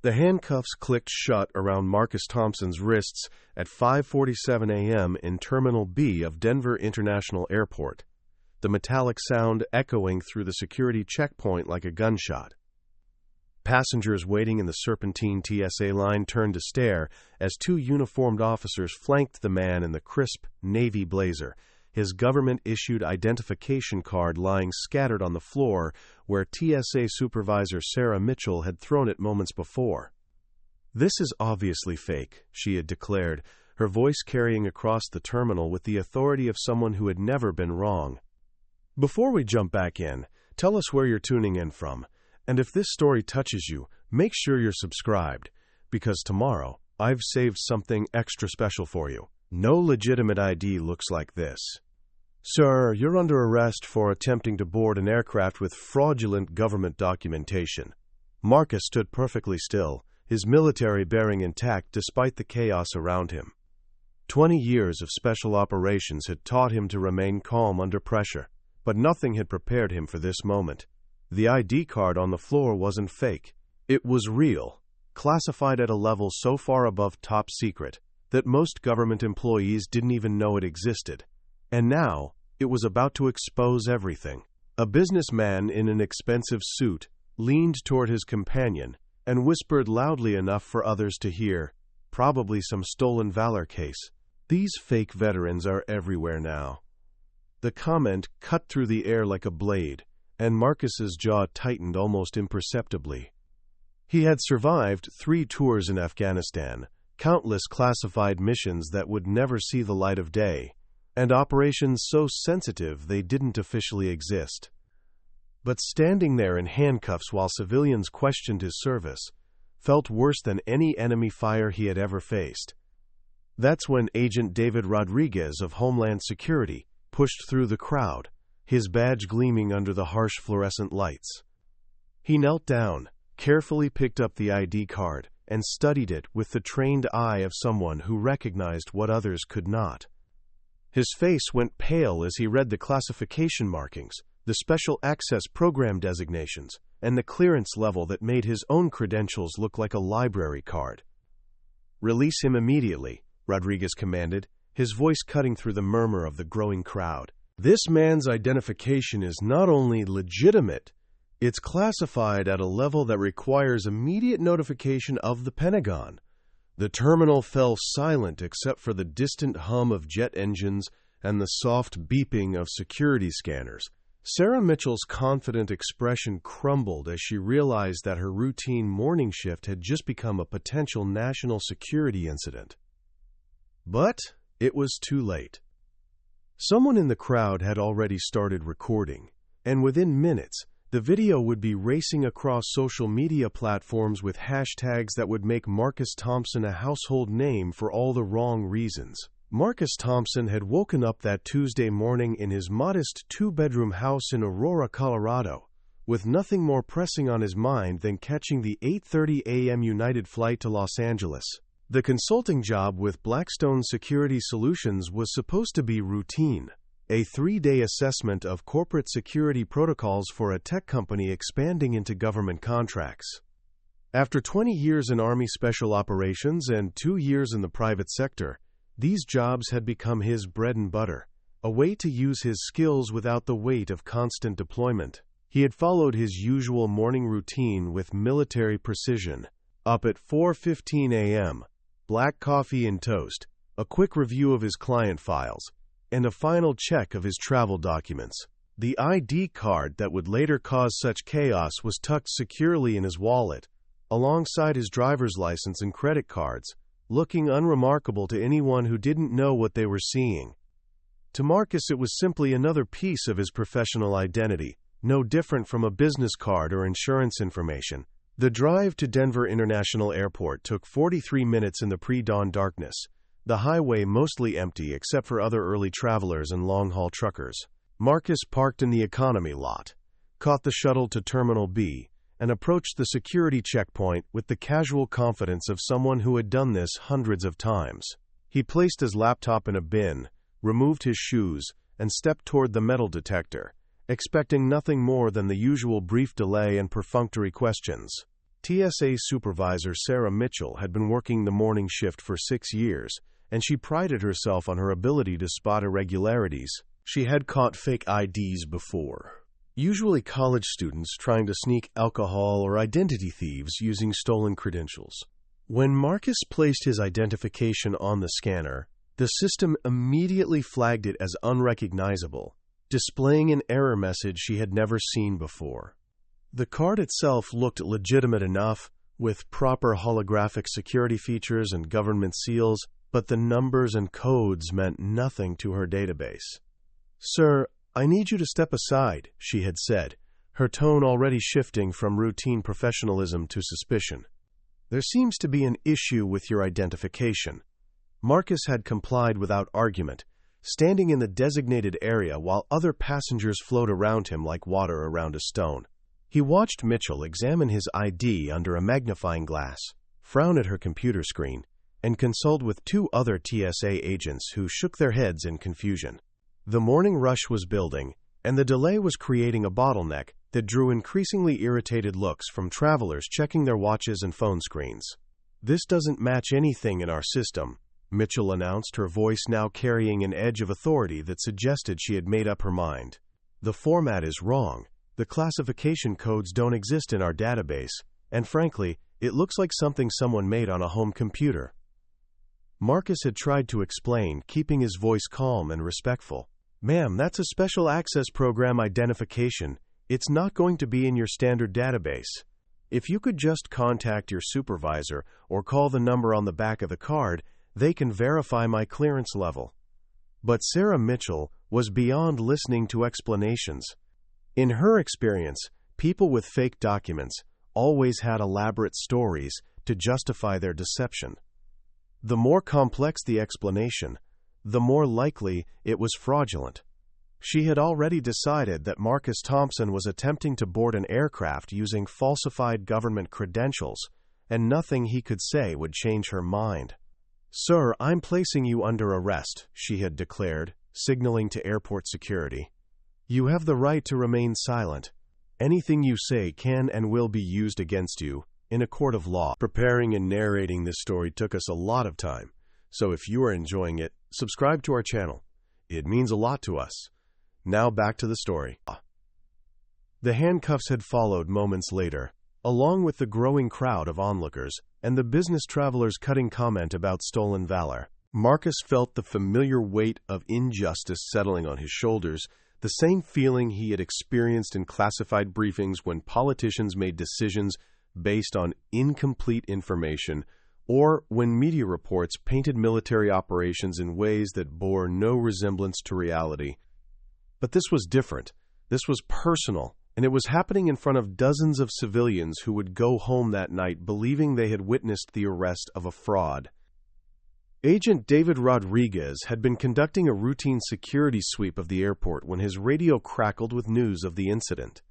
The handcuffs clicked shut around Marcus Thompson's wrists at 5:47 a.m. in Terminal B of Denver International Airport, the metallic sound echoing through the security checkpoint like a gunshot. Passengers waiting in the serpentine TSA line turned to stare as two uniformed officers flanked the man in the crisp navy blazer, his government-issued identification card lying scattered on the floor where TSA Supervisor Sarah Mitchell had thrown it moments before. "This is obviously fake," she had declared, her voice carrying across the terminal with the authority of someone who had never been wrong. "Before we jump back in, tell us where you're tuning in from, and if this story touches you, make sure you're subscribed, because tomorrow I've saved something extra special for you. No legitimate ID looks like this." "Sir, you're under arrest for attempting to board an aircraft with fraudulent government documentation." Marcus stood perfectly still, his military bearing intact despite the chaos around him. 20 years of special operations had taught him to remain calm under pressure, but nothing had prepared him for this moment. The ID card on the floor wasn't fake. It was real, classified at a level so far above top secret that most government employees didn't even know it existed. And now, it was about to expose everything. A businessman in an expensive suit leaned toward his companion and whispered loudly enough for others to hear, probably some stolen valor case. "These fake veterans are everywhere now." The comment cut through the air like a blade, and Marcus's jaw tightened almost imperceptibly. He had survived 3 tours in Afghanistan, countless classified missions that would never see the light of day, and operations so sensitive they didn't officially exist. But standing there in handcuffs while civilians questioned his service felt worse than any enemy fire he had ever faced. That's when Agent David Rodriguez of Homeland Security pushed through the crowd, his badge gleaming under the harsh fluorescent lights. He knelt down, carefully picked up the ID card, and studied it with the trained eye of someone who recognized what others could not. His face went pale as he read the classification markings, the special access program designations, and the clearance level that made his own credentials look like a library card. "Release him immediately," Rodriguez commanded, his voice cutting through the murmur of the growing crowd. "This man's identification is not only legitimate, it's classified at a level that requires immediate notification of the Pentagon." The terminal fell silent except for the distant hum of jet engines and the soft beeping of security scanners. Sarah Mitchell's confident expression crumbled as she realized that her routine morning shift had just become a potential national security incident. But it was too late. Someone in the crowd had already started recording, and within minutes, the video would be racing across social media platforms with hashtags that would make Marcus Thompson a household name for all the wrong reasons. Marcus Thompson had woken up that Tuesday morning in his modest 2-bedroom house in Aurora, Colorado, with nothing more pressing on his mind than catching the 8:30 a.m. United flight to Los Angeles. The consulting job with Blackstone Security Solutions was supposed to be routine, a 3-day assessment of corporate security protocols for a tech company expanding into government contracts. After 20 years in Army Special Operations and 2 years in the private sector, these jobs had become his bread and butter, a way to use his skills without the weight of constant deployment. He had followed his usual morning routine with military precision. Up at 4:15 a.m., black coffee and toast, a quick review of his client files, and a final check of his travel documents. The ID card that would later cause such chaos was tucked securely in his wallet, alongside his driver's license and credit cards, looking unremarkable to anyone who didn't know what they were seeing. To Marcus, it was simply another piece of his professional identity, no different from a business card or insurance information. The drive to Denver International Airport took 43 minutes in the pre-dawn darkness, the highway mostly empty except for other early travelers and long-haul truckers. Marcus parked in the economy lot, caught the shuttle to Terminal B, and approached the security checkpoint with the casual confidence of someone who had done this hundreds of times. He placed his laptop in a bin, removed his shoes, and stepped toward the metal detector, expecting nothing more than the usual brief delay and perfunctory questions. TSA Supervisor Sarah Mitchell had been working the morning shift for 6 years, and she prided herself on her ability to spot irregularities. She had caught fake IDs before, usually college students trying to sneak alcohol or identity thieves using stolen credentials. When Marcus placed his identification on the scanner, the system immediately flagged it as unrecognizable, displaying an error message she had never seen before. The card itself looked legitimate enough, with proper holographic security features and government seals, but the numbers and codes meant nothing to her database. "Sir, I need you to step aside," she had said, her tone already shifting from routine professionalism to suspicion. "There seems to be an issue with your identification." Marcus had complied without argument, standing in the designated area while other passengers flowed around him like water around a stone. He watched Mitchell examine his ID under a magnifying glass, frown at her computer screen, and consult with 2 other TSA agents who shook their heads in confusion. The morning rush was building, and the delay was creating a bottleneck that drew increasingly irritated looks from travelers checking their watches and phone screens. "This doesn't match anything in our system," Mitchell announced, her voice now carrying an edge of authority that suggested she had made up her mind. "The format is wrong. The classification codes don't exist in our database, and frankly, it looks like something someone made on a home computer." Marcus had tried to explain, keeping his voice calm and respectful. "Ma'am, that's a special access program identification. It's not going to be in your standard database. If you could just contact your supervisor or call the number on the back of the card, they can verify my clearance level." But Sarah Mitchell was beyond listening to explanations. In her experience, people with fake documents always had elaborate stories to justify their deception. The more complex the explanation, the more likely it was fraudulent. She had already decided that Marcus Thompson was attempting to board an aircraft using falsified government credentials, and nothing he could say would change her mind. "Sir, I'm placing you under arrest," she had declared, signaling to airport security. "You have the right to remain silent. Anything you say can and will be used against you in a court of law." Preparing and narrating this story took us a lot of time, so if you are enjoying it, subscribe to our channel. It means a lot to us. Now back to the story. The handcuffs had followed moments later, along with the growing crowd of onlookers and the business travelers cutting comment about stolen valor. Marcus felt the familiar weight of injustice settling on his shoulders, the same feeling he had experienced in classified briefings when politicians made decisions based on incomplete information, or when media reports painted military operations in ways that bore no resemblance to reality. But this was different. This was personal, and it was happening in front of dozens of civilians who would go home that night believing they had witnessed the arrest of a fraud. Agent David Rodriguez had been conducting a routine security sweep of the airport when his radio crackled with news of the incident.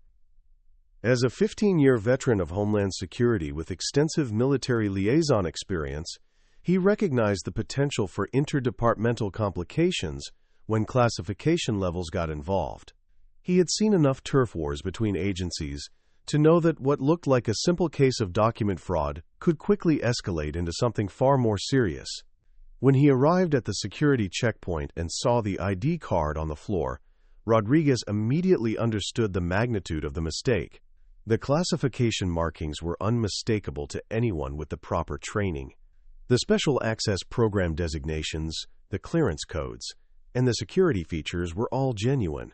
As a 15-year veteran of Homeland Security with extensive military liaison experience, he recognized the potential for interdepartmental complications when classification levels got involved. He had seen enough turf wars between agencies to know that what looked like a simple case of document fraud could quickly escalate into something far more serious. When he arrived at the security checkpoint and saw the ID card on the floor, Rodriguez immediately understood the magnitude of the mistake. The classification markings were unmistakable to anyone with the proper training. The Special Access Program designations, the clearance codes, and the security features were all genuine,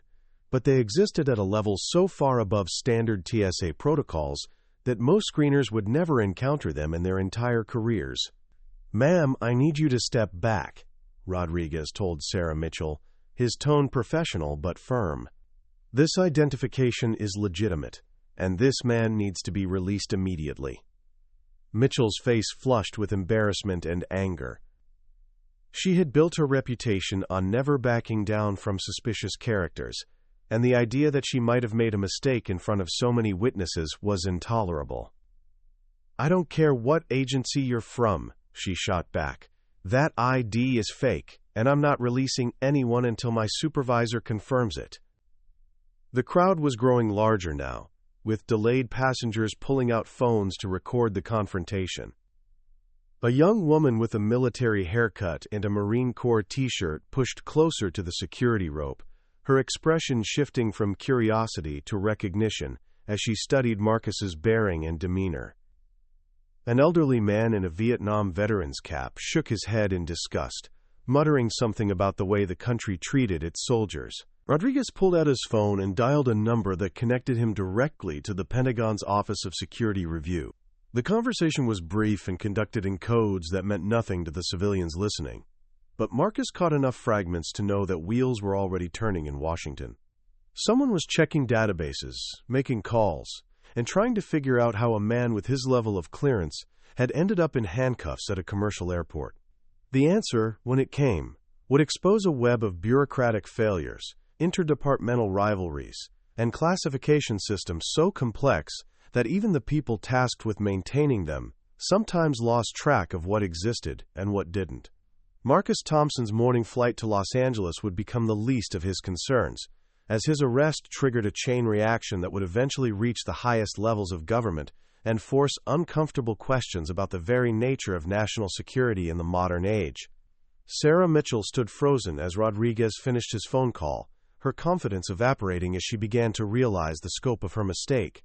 but they existed at a level so far above standard TSA protocols that most screeners would never encounter them in their entire careers. "Ma'am, I need you to step back," Rodriguez told Sarah Mitchell, his tone professional but firm. "This identification is legitimate, and this man needs to be released immediately." Mitchell's face flushed with embarrassment and anger. She had built her reputation on never backing down from suspicious characters, and the idea that she might have made a mistake in front of so many witnesses was intolerable. "I don't care what agency you're from," she shot back. "That ID is fake, and I'm not releasing anyone until my supervisor confirms it." The crowd was growing larger now, with delayed passengers pulling out phones to record the confrontation. A young woman with a military haircut and a Marine Corps t-shirt pushed closer to the security rope, her expression shifting from curiosity to recognition as she studied Marcus's bearing and demeanor. An elderly man in a Vietnam veteran's cap shook his head in disgust, muttering something about the way the country treated its soldiers. Rodriguez pulled out his phone and dialed a number that connected him directly to the Pentagon's Office of Security Review. The conversation was brief and conducted in codes that meant nothing to the civilians listening, but Marcus caught enough fragments to know that wheels were already turning in Washington. Someone was checking databases, making calls, and trying to figure out how a man with his level of clearance had ended up in handcuffs at a commercial airport. The answer, when it came, would expose a web of bureaucratic failures, interdepartmental rivalries, and classification systems so complex that even the people tasked with maintaining them sometimes lost track of what existed and what didn't. Marcus Thompson's morning flight to Los Angeles would become the least of his concerns, as his arrest triggered a chain reaction that would eventually reach the highest levels of government and force uncomfortable questions about the very nature of national security in the modern age. Sarah Mitchell stood frozen as Rodriguez finished his phone call, her confidence evaporating as she began to realize the scope of her mistake.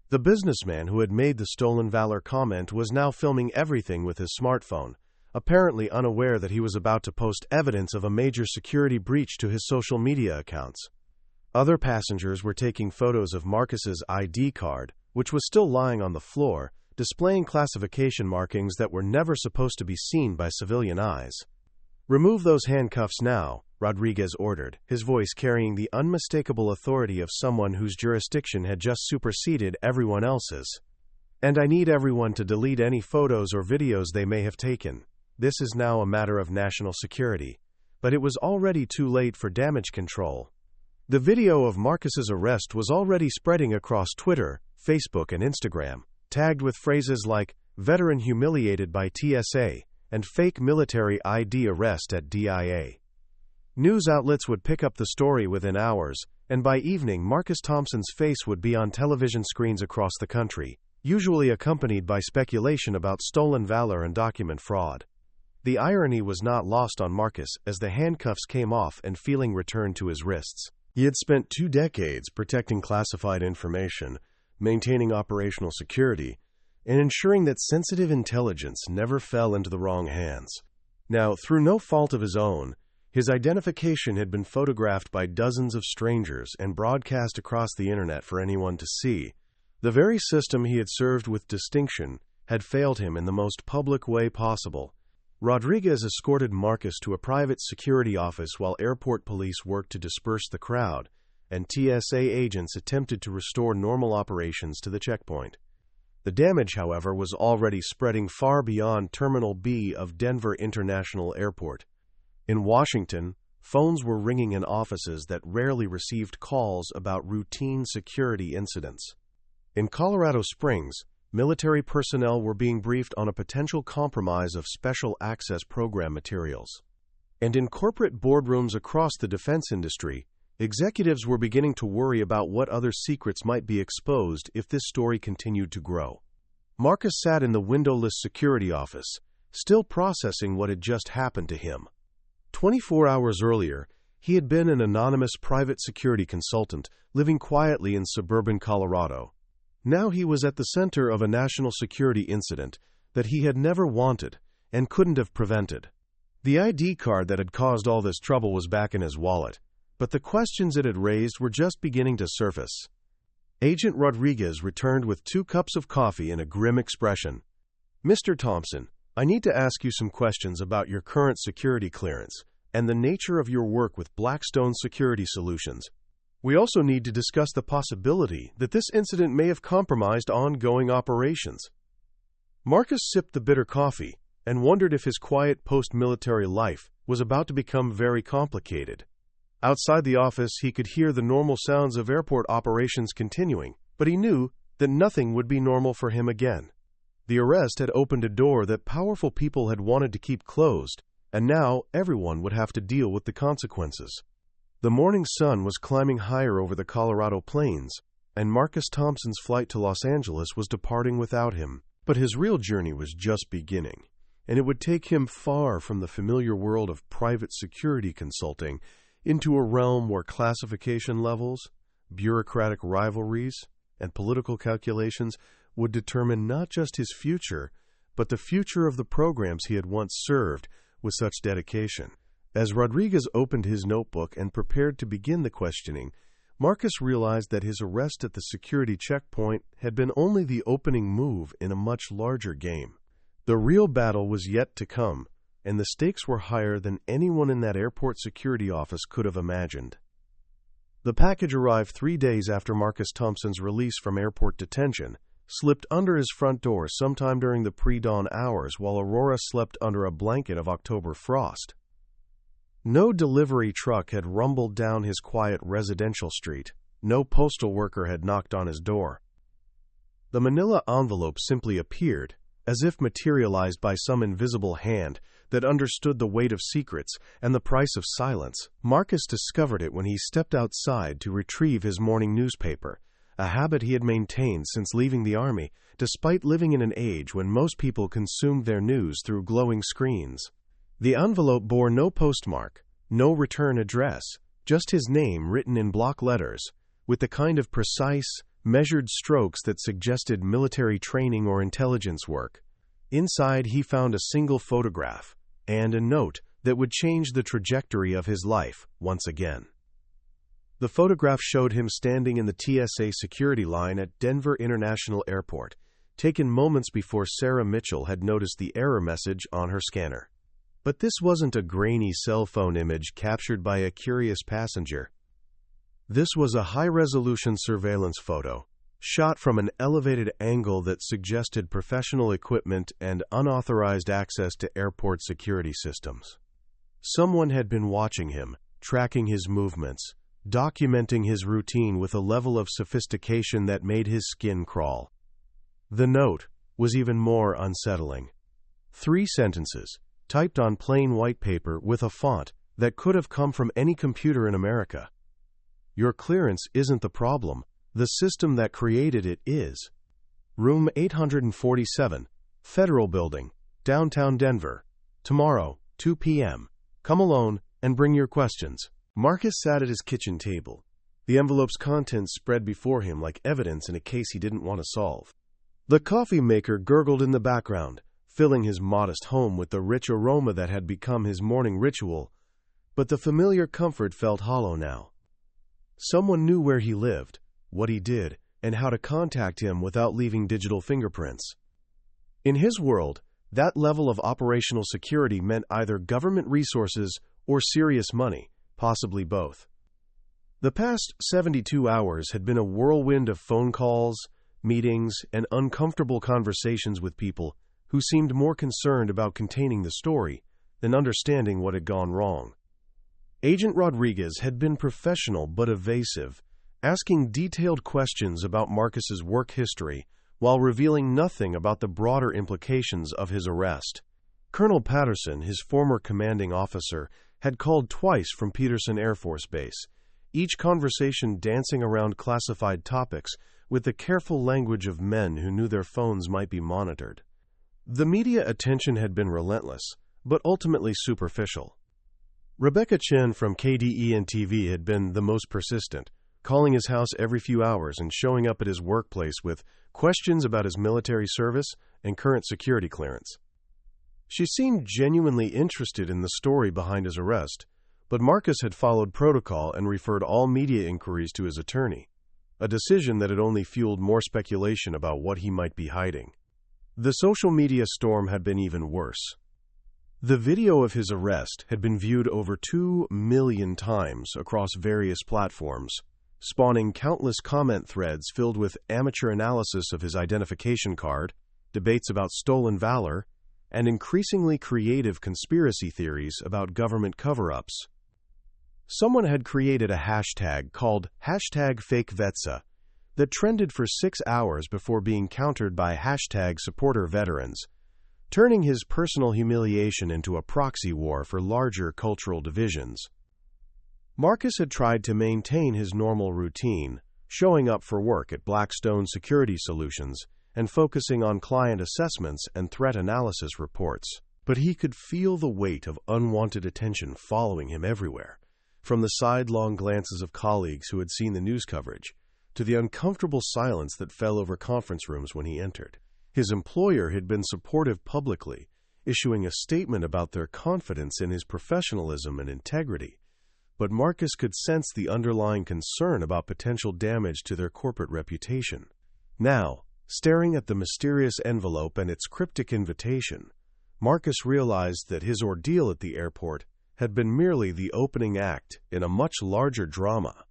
The businessman who had made the stolen valor comment was now filming everything with his smartphone, apparently unaware that he was about to post evidence of a major security breach to his social media accounts. Other passengers were taking photos of Marcus's ID card, which was still lying on the floor, displaying classification markings that were never supposed to be seen by civilian eyes. "Remove those handcuffs now," Rodriguez ordered, his voice carrying the unmistakable authority of someone whose jurisdiction had just superseded everyone else's. "And I need everyone to delete any photos or videos they may have taken. This is now a matter of national security." But it was already too late for damage control. The video of Marcus's arrest was already spreading across Twitter, Facebook, and Instagram, tagged with phrases like "veteran humiliated by TSA" and "fake military ID arrest at DIA." News outlets would pick up the story within hours, and by evening Marcus Thompson's face would be on television screens across the country, usually accompanied by speculation about stolen valor and document fraud. The irony was not lost on Marcus as the handcuffs came off and feeling returned to his wrists. He had spent 2 decades protecting classified information, maintaining operational security, and ensuring that sensitive intelligence never fell into the wrong hands. Now, through no fault of his own, his identification had been photographed by dozens of strangers and broadcast across the internet for anyone to see. The very system he had served with distinction had failed him in the most public way possible. Rodriguez escorted Marcus to a private security office while airport police worked to disperse the crowd, and TSA agents attempted to restore normal operations to the checkpoint. The damage, however, was already spreading far beyond Terminal B of Denver International Airport. In Washington, phones were ringing in offices that rarely received calls about routine security incidents. In Colorado Springs, military personnel were being briefed on a potential compromise of special access program materials. And in corporate boardrooms across the defense industry, executives were beginning to worry about what other secrets might be exposed if this story continued to grow. Marcus sat in the windowless security office, still processing what had just happened to him. 24 hours earlier, he had been an anonymous private security consultant living quietly in suburban Colorado. Now he was at the center of a national security incident that he had never wanted and couldn't have prevented. The ID card that had caused all this trouble was back in his wallet, but the questions it had raised were just beginning to surface. Agent Rodriguez returned with 2 cups of coffee and a grim expression. "Mr. Thompson, I need to ask you some questions about your current security clearance and the nature of your work with Blackstone Security Solutions. We also need to discuss the possibility that this incident may have compromised ongoing operations." Marcus sipped the bitter coffee and wondered if his quiet post-military life was about to become very complicated. Outside the office, he could hear the normal sounds of airport operations continuing, but he knew that nothing would be normal for him again. The arrest had opened a door that powerful people had wanted to keep closed, and now everyone would have to deal with the consequences. The morning sun was climbing higher over the Colorado plains, and Marcus Thompson's flight to Los Angeles was departing without him. But his real journey was just beginning, and it would take him far from the familiar world of private security consulting into a realm where classification levels, bureaucratic rivalries, and political calculations would determine not just his future, but the future of the programs he had once served with such dedication. As Rodriguez opened his notebook and prepared to begin the questioning, Marcus realized that his arrest at the security checkpoint had been only the opening move in a much larger game. The real battle was yet to come, and the stakes were higher than anyone in that airport security office could have imagined. The package arrived 3 days after Marcus Thompson's release from airport detention, slipped under his front door sometime during the pre-dawn hours while Aurora slept under a blanket of October frost. No delivery truck had rumbled down his quiet residential street. No postal worker had knocked on his door. The manila envelope simply appeared, as if materialized by some invisible hand that understood the weight of secrets and the price of silence. Marcus discovered it when he stepped outside to retrieve his morning newspaper, a habit he had maintained since leaving the Army, despite living in an age when most people consumed their news through glowing screens. The envelope bore no postmark, no return address, just his name written in block letters, with the kind of precise, measured strokes that suggested military training or intelligence work. Inside, he found a single photograph and a note that would change the trajectory of his life once again. The photograph showed him standing in the TSA security line at Denver International Airport, taken moments before Sarah Mitchell had noticed the error message on her scanner. But this wasn't a grainy cell phone image captured by a curious passenger. This was a high-resolution surveillance photo, shot from an elevated angle that suggested professional equipment and unauthorized access to airport security systems. Someone had been watching him, tracking his movements, documenting his routine with a level of sophistication that made his skin crawl. The note was even more unsettling. 3 sentences, typed on plain white paper with a font that could have come from any computer in America. Your clearance isn't the problem. The system that created it is. Room 847, Federal Building, downtown Denver. Tomorrow, 2 p.m. Come alone and bring your questions. Marcus sat at his kitchen table. The envelope's contents spread before him like evidence in a case he didn't want to solve. The coffee maker gurgled in the background, filling his modest home with the rich aroma that had become his morning ritual, but the familiar comfort felt hollow now. Someone knew where he lived, what he did, and how to contact him without leaving digital fingerprints. In his world, that level of operational security meant either government resources or serious money, possibly both. The past 72 hours had been a whirlwind of phone calls, meetings, and uncomfortable conversations with people who seemed more concerned about containing the story than understanding what had gone wrong. Agent Rodriguez had been professional but evasive, asking detailed questions about Marcus's work history while revealing nothing about the broader implications of his arrest. Colonel Patterson, his former commanding officer, had called twice from Peterson Air Force Base, each conversation dancing around classified topics with the careful language of men who knew their phones might be monitored. The media attention had been relentless, but ultimately superficial. Rebecca Chen from KDEN-TV had been the most persistent, calling his house every few hours and showing up at his workplace with questions about his military service and current security clearance. She seemed genuinely interested in the story behind his arrest, but Marcus had followed protocol and referred all media inquiries to his attorney, a decision that had only fueled more speculation about what he might be hiding. The social media storm had been even worse. The video of his arrest had been viewed over 2 million times across various platforms, spawning countless comment threads filled with amateur analysis of his identification card, debates about stolen valor, and increasingly creative conspiracy theories about government cover-ups. Someone had created a hashtag called #FakeVetsa that trended for 6 hours before being countered by #SupporterVeterans, turning his personal humiliation into a proxy war for larger cultural divisions. Marcus had tried to maintain his normal routine, showing up for work at Blackstone Security Solutions and focusing on client assessments and threat analysis reports. But he could feel the weight of unwanted attention following him everywhere, from the sidelong glances of colleagues who had seen the news coverage to the uncomfortable silence that fell over conference rooms when he entered. His employer had been supportive publicly, issuing a statement about their confidence in his professionalism and integrity, but Marcus could sense the underlying concern about potential damage to their corporate reputation. Now, staring at the mysterious envelope and its cryptic invitation, Marcus realized that his ordeal at the airport had been merely the opening act in a much larger drama.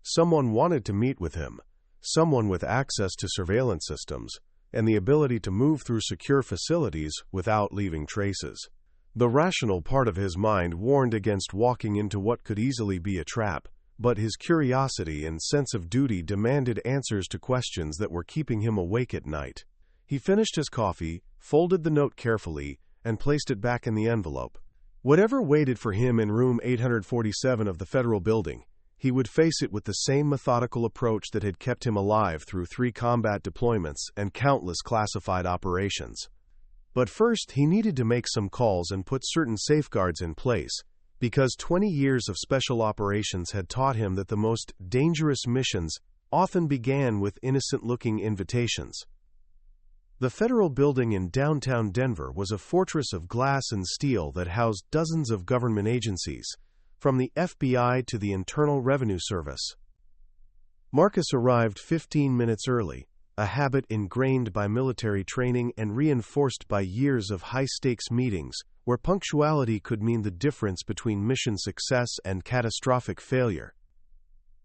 Someone wanted to meet with him, someone with access to surveillance systems and the ability to move through secure facilities without leaving traces. The rational part of his mind warned against walking into what could easily be a trap, but his curiosity and sense of duty demanded answers to questions that were keeping him awake at night. He finished his coffee, folded the note carefully, and placed it back in the envelope. Whatever waited for him in room 847 of the federal building, he would face it with the same methodical approach that had kept him alive through 3 combat deployments and countless classified operations. But first, he needed to make some calls and put certain safeguards in place, because 20 years of special operations had taught him that the most dangerous missions often began with innocent-looking invitations. The federal building in downtown Denver was a fortress of glass and steel that housed dozens of government agencies, from the FBI to the Internal Revenue Service. Marcus arrived 15 minutes early, a habit ingrained by military training and reinforced by years of high-stakes meetings, where punctuality could mean the difference between mission success and catastrophic failure.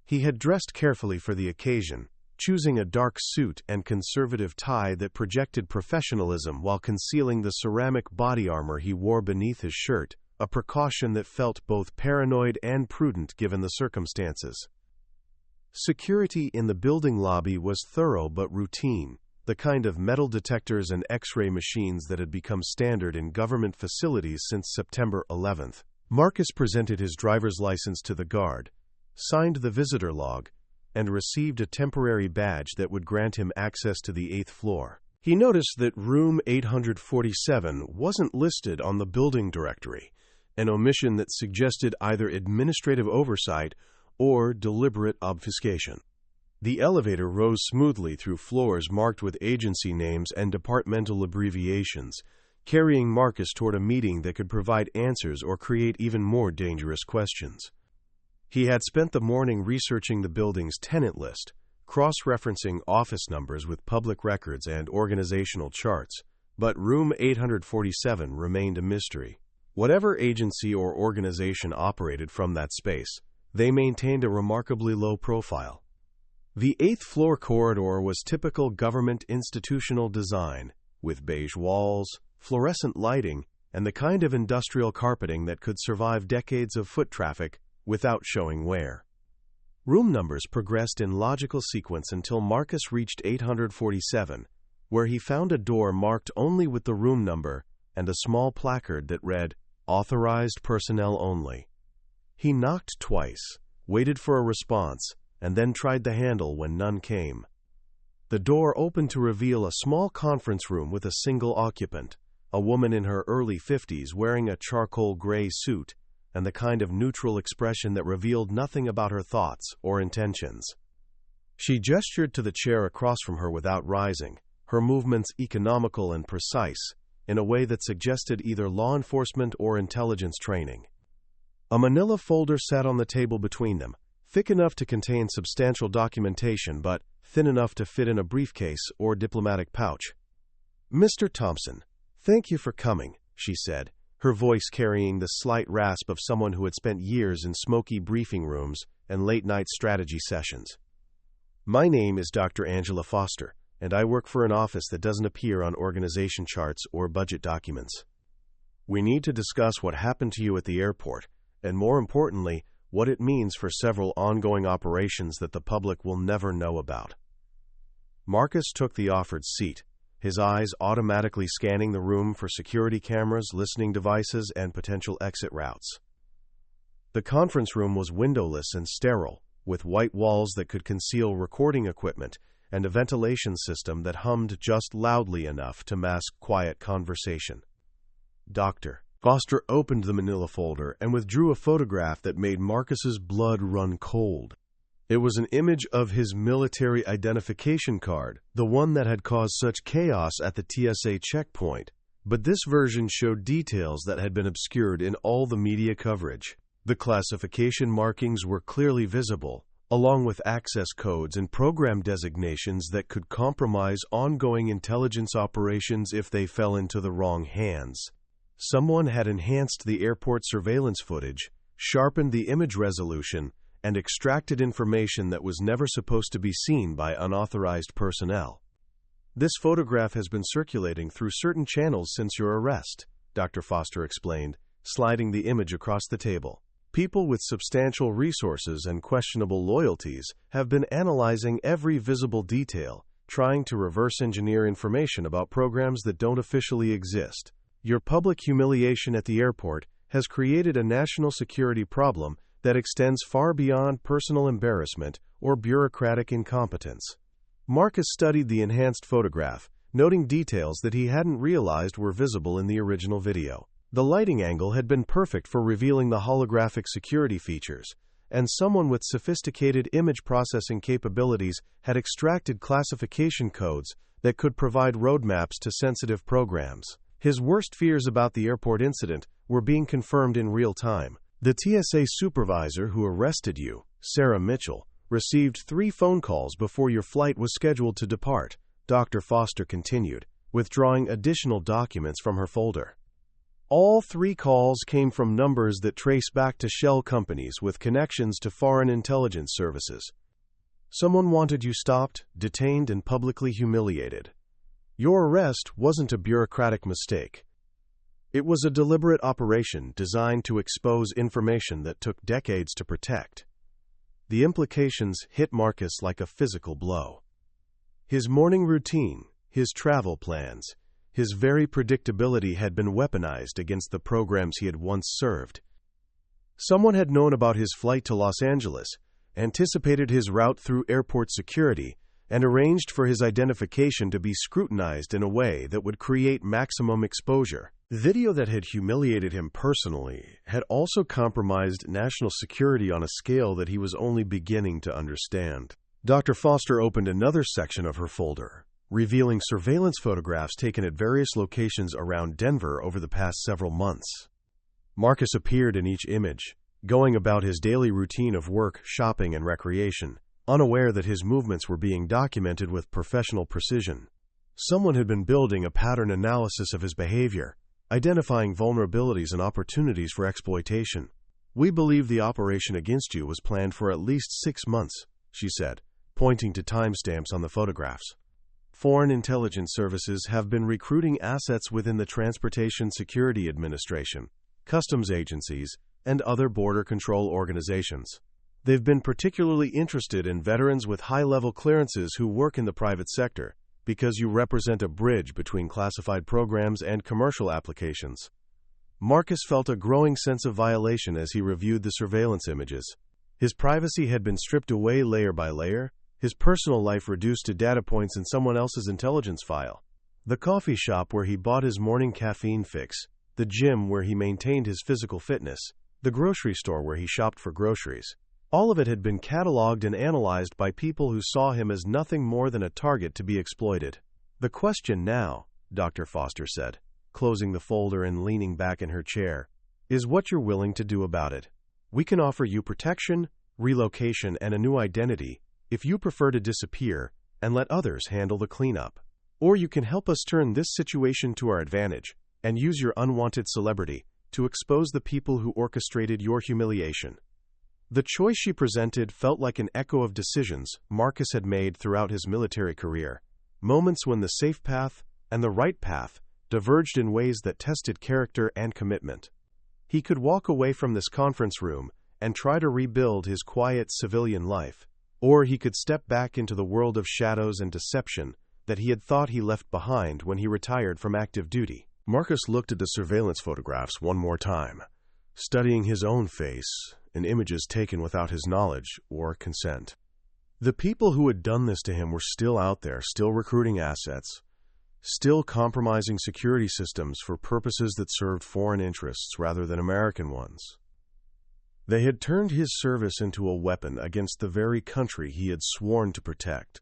He had dressed carefully for the occasion, choosing a dark suit and conservative tie that projected professionalism while concealing the ceramic body armor he wore beneath his shirt, a precaution that felt both paranoid and prudent given the circumstances. Security in the building lobby was thorough but routine, the kind of metal detectors and X-ray machines that had become standard in government facilities since September 11th. Marcus presented his driver's license to the guard, signed the visitor log, and received a temporary badge that would grant him access to the 8th floor. He noticed that room 847 wasn't listed on the building directory, an omission that suggested either administrative oversight or deliberate obfuscation. The elevator rose smoothly through floors marked with agency names and departmental abbreviations, carrying Marcus toward a meeting that could provide answers or create even more dangerous questions. He had spent the morning researching the building's tenant list, cross-referencing office numbers with public records and organizational charts, but room 847 remained a mystery. Whatever agency or organization operated from that space, they maintained a remarkably low profile. The 8th floor corridor was typical government institutional design, with beige walls, fluorescent lighting, and the kind of industrial carpeting that could survive decades of foot traffic without showing wear. Room numbers progressed in logical sequence until Marcus reached 847, where he found a door marked only with the room number and a small placard that read, "Authorized personnel only." He knocked twice, waited for a response, and then tried the handle when none came. The door opened to reveal a small conference room with a single occupant, a woman in her early 50s wearing a charcoal gray suit and the kind of neutral expression that revealed nothing about her thoughts or intentions. She gestured to the chair across from her without rising, her movements economical and precise, in a way that suggested either law enforcement or intelligence training. A manila folder sat on the table between them, thick enough to contain substantial documentation but thin enough to fit in a briefcase or diplomatic pouch. "Mr. Thompson, thank you for coming," she said, her voice carrying the slight rasp of someone who had spent years in smoky briefing rooms and late-night strategy sessions. "My name is Dr. Angela Foster, and I work for an office that doesn't appear on organization charts or budget documents. We need to discuss what happened to you at the airport, and more importantly, what it means for several ongoing operations that the public will never know about." Marcus took the offered seat, his eyes automatically scanning the room for security cameras, listening devices, and potential exit routes. The conference room was windowless and sterile, with white walls that could conceal recording equipment and a ventilation system that hummed just loudly enough to mask quiet conversation. Dr. Foster opened the manila folder and withdrew a photograph that made Marcus's blood run cold. It was an image of his military identification card, the one that had caused such chaos at the TSA checkpoint. But this version showed details that had been obscured in all the media coverage. The classification markings were clearly visible, along with access codes and program designations that could compromise ongoing intelligence operations if they fell into the wrong hands. Someone had enhanced the airport surveillance footage, sharpened the image resolution, and extracted information that was never supposed to be seen by unauthorized personnel. This photograph has been circulating through certain channels since your arrest, Dr. Foster explained, sliding the image across the table. People with substantial resources and questionable loyalties have been analyzing every visible detail, trying to reverse engineer information about programs that don't officially exist. Your public humiliation at the airport has created a national security problem that extends far beyond personal embarrassment or bureaucratic incompetence. Marcus studied the enhanced photograph, noting details that he hadn't realized were visible in the original video. The lighting angle had been perfect for revealing the holographic security features, and someone with sophisticated image processing capabilities had extracted classification codes that could provide roadmaps to sensitive programs. His worst fears about the airport incident were being confirmed in real time. The TSA supervisor who arrested you, Sarah Mitchell, received 3 phone calls before your flight was scheduled to depart, Dr. Foster continued, withdrawing additional documents from her folder. All 3 calls came from numbers that trace back to shell companies with connections to foreign intelligence services. Someone wanted you stopped, detained, and publicly humiliated. Your arrest wasn't a bureaucratic mistake. It was a deliberate operation designed to expose information that took decades to protect. The implications hit Marcus like a physical blow. His morning routine, his travel plans, his very predictability had been weaponized against the programs he had once served. Someone had known about his flight to Los Angeles, anticipated his route through airport security, and arranged for his identification to be scrutinized in a way that would create maximum exposure. Video that had humiliated him personally had also compromised national security on a scale that he was only beginning to understand. Dr. Foster opened another section of her folder, revealing surveillance photographs taken at various locations around Denver over the past several months. Marcus appeared in each image, going about his daily routine of work, shopping, and recreation, unaware that his movements were being documented with professional precision. Someone had been building a pattern analysis of his behavior, identifying vulnerabilities and opportunities for exploitation. We believe the operation against you was planned for at least 6 months, she said, pointing to timestamps on the photographs. Foreign intelligence services have been recruiting assets within the Transportation Security Administration, customs agencies, and other border control organizations. They've been particularly interested in veterans with high-level clearances who work in the private sector, because you represent a bridge between classified programs and commercial applications. Marcus felt a growing sense of violation as he reviewed the surveillance images. His privacy had been stripped away layer by layer, his personal life reduced to data points in someone else's intelligence file. The coffee shop where he bought his morning caffeine fix, the gym where he maintained his physical fitness, the grocery store where he shopped for groceries. All of it had been cataloged and analyzed by people who saw him as nothing more than a target to be exploited. The question now, Dr. Foster said, closing the folder and leaning back in her chair, is what you're willing to do about it. We can offer you protection, relocation, and a new identity if you prefer to disappear and let others handle the cleanup. Or you can help us turn this situation to our advantage and use your unwanted celebrity to expose the people who orchestrated your humiliation. The choice she presented felt like an echo of decisions Marcus had made throughout his military career, moments when the safe path and the right path diverged in ways that tested character and commitment. He could walk away from this conference room and try to rebuild his quiet civilian life, or he could step back into the world of shadows and deception that he had thought he left behind when he retired from active duty. Marcus looked at the surveillance photographs one more time, studying his own face and images taken without his knowledge or consent. The people who had done this to him were still out there, still recruiting assets, still compromising security systems for purposes that served foreign interests rather than American ones. They had turned his service into a weapon against the very country he had sworn to protect.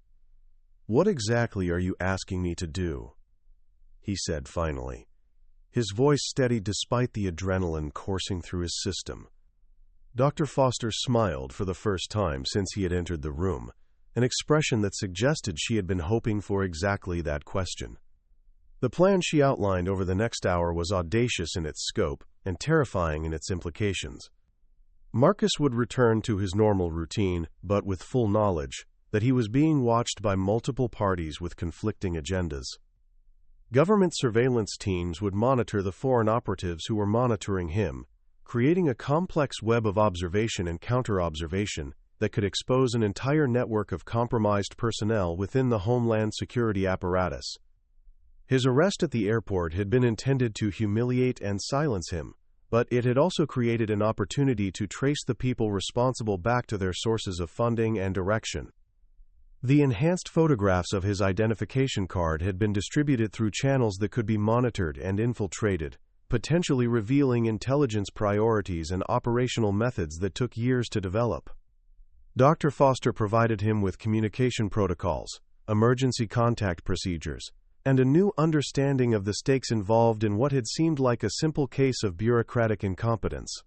"What exactly are you asking me to do?" he said finally, his voice steady despite the adrenaline coursing through his system. Dr. Foster smiled for the first time since he had entered the room, an expression that suggested she had been hoping for exactly that question. The plan she outlined over the next hour was audacious in its scope and terrifying in its implications. Marcus would return to his normal routine, but with full knowledge that he was being watched by multiple parties with conflicting agendas. Government surveillance teams would monitor the foreign operatives who were monitoring him, creating a complex web of observation and counter-observation that could expose an entire network of compromised personnel within the Homeland security apparatus. His arrest at the airport had been intended to humiliate and silence him, but it had also created an opportunity to trace the people responsible back to their sources of funding and direction. The enhanced photographs of his identification card had been distributed through channels that could be monitored and infiltrated, potentially revealing intelligence priorities and operational methods that took years to develop. Dr. Foster provided him with communication protocols, emergency contact procedures, and a new understanding of the stakes involved in what had seemed like a simple case of bureaucratic incompetence.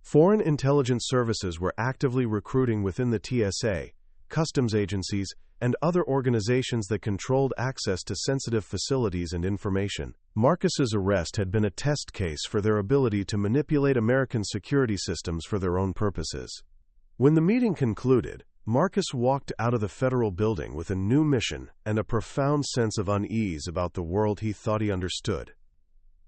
Foreign intelligence services were actively recruiting within the TSA, customs agencies, and other organizations that controlled access to sensitive facilities and information. Marcus's arrest had been a test case for their ability to manipulate American security systems for their own purposes. When the meeting concluded, Marcus walked out of the federal building with a new mission and a profound sense of unease about the world he thought he understood.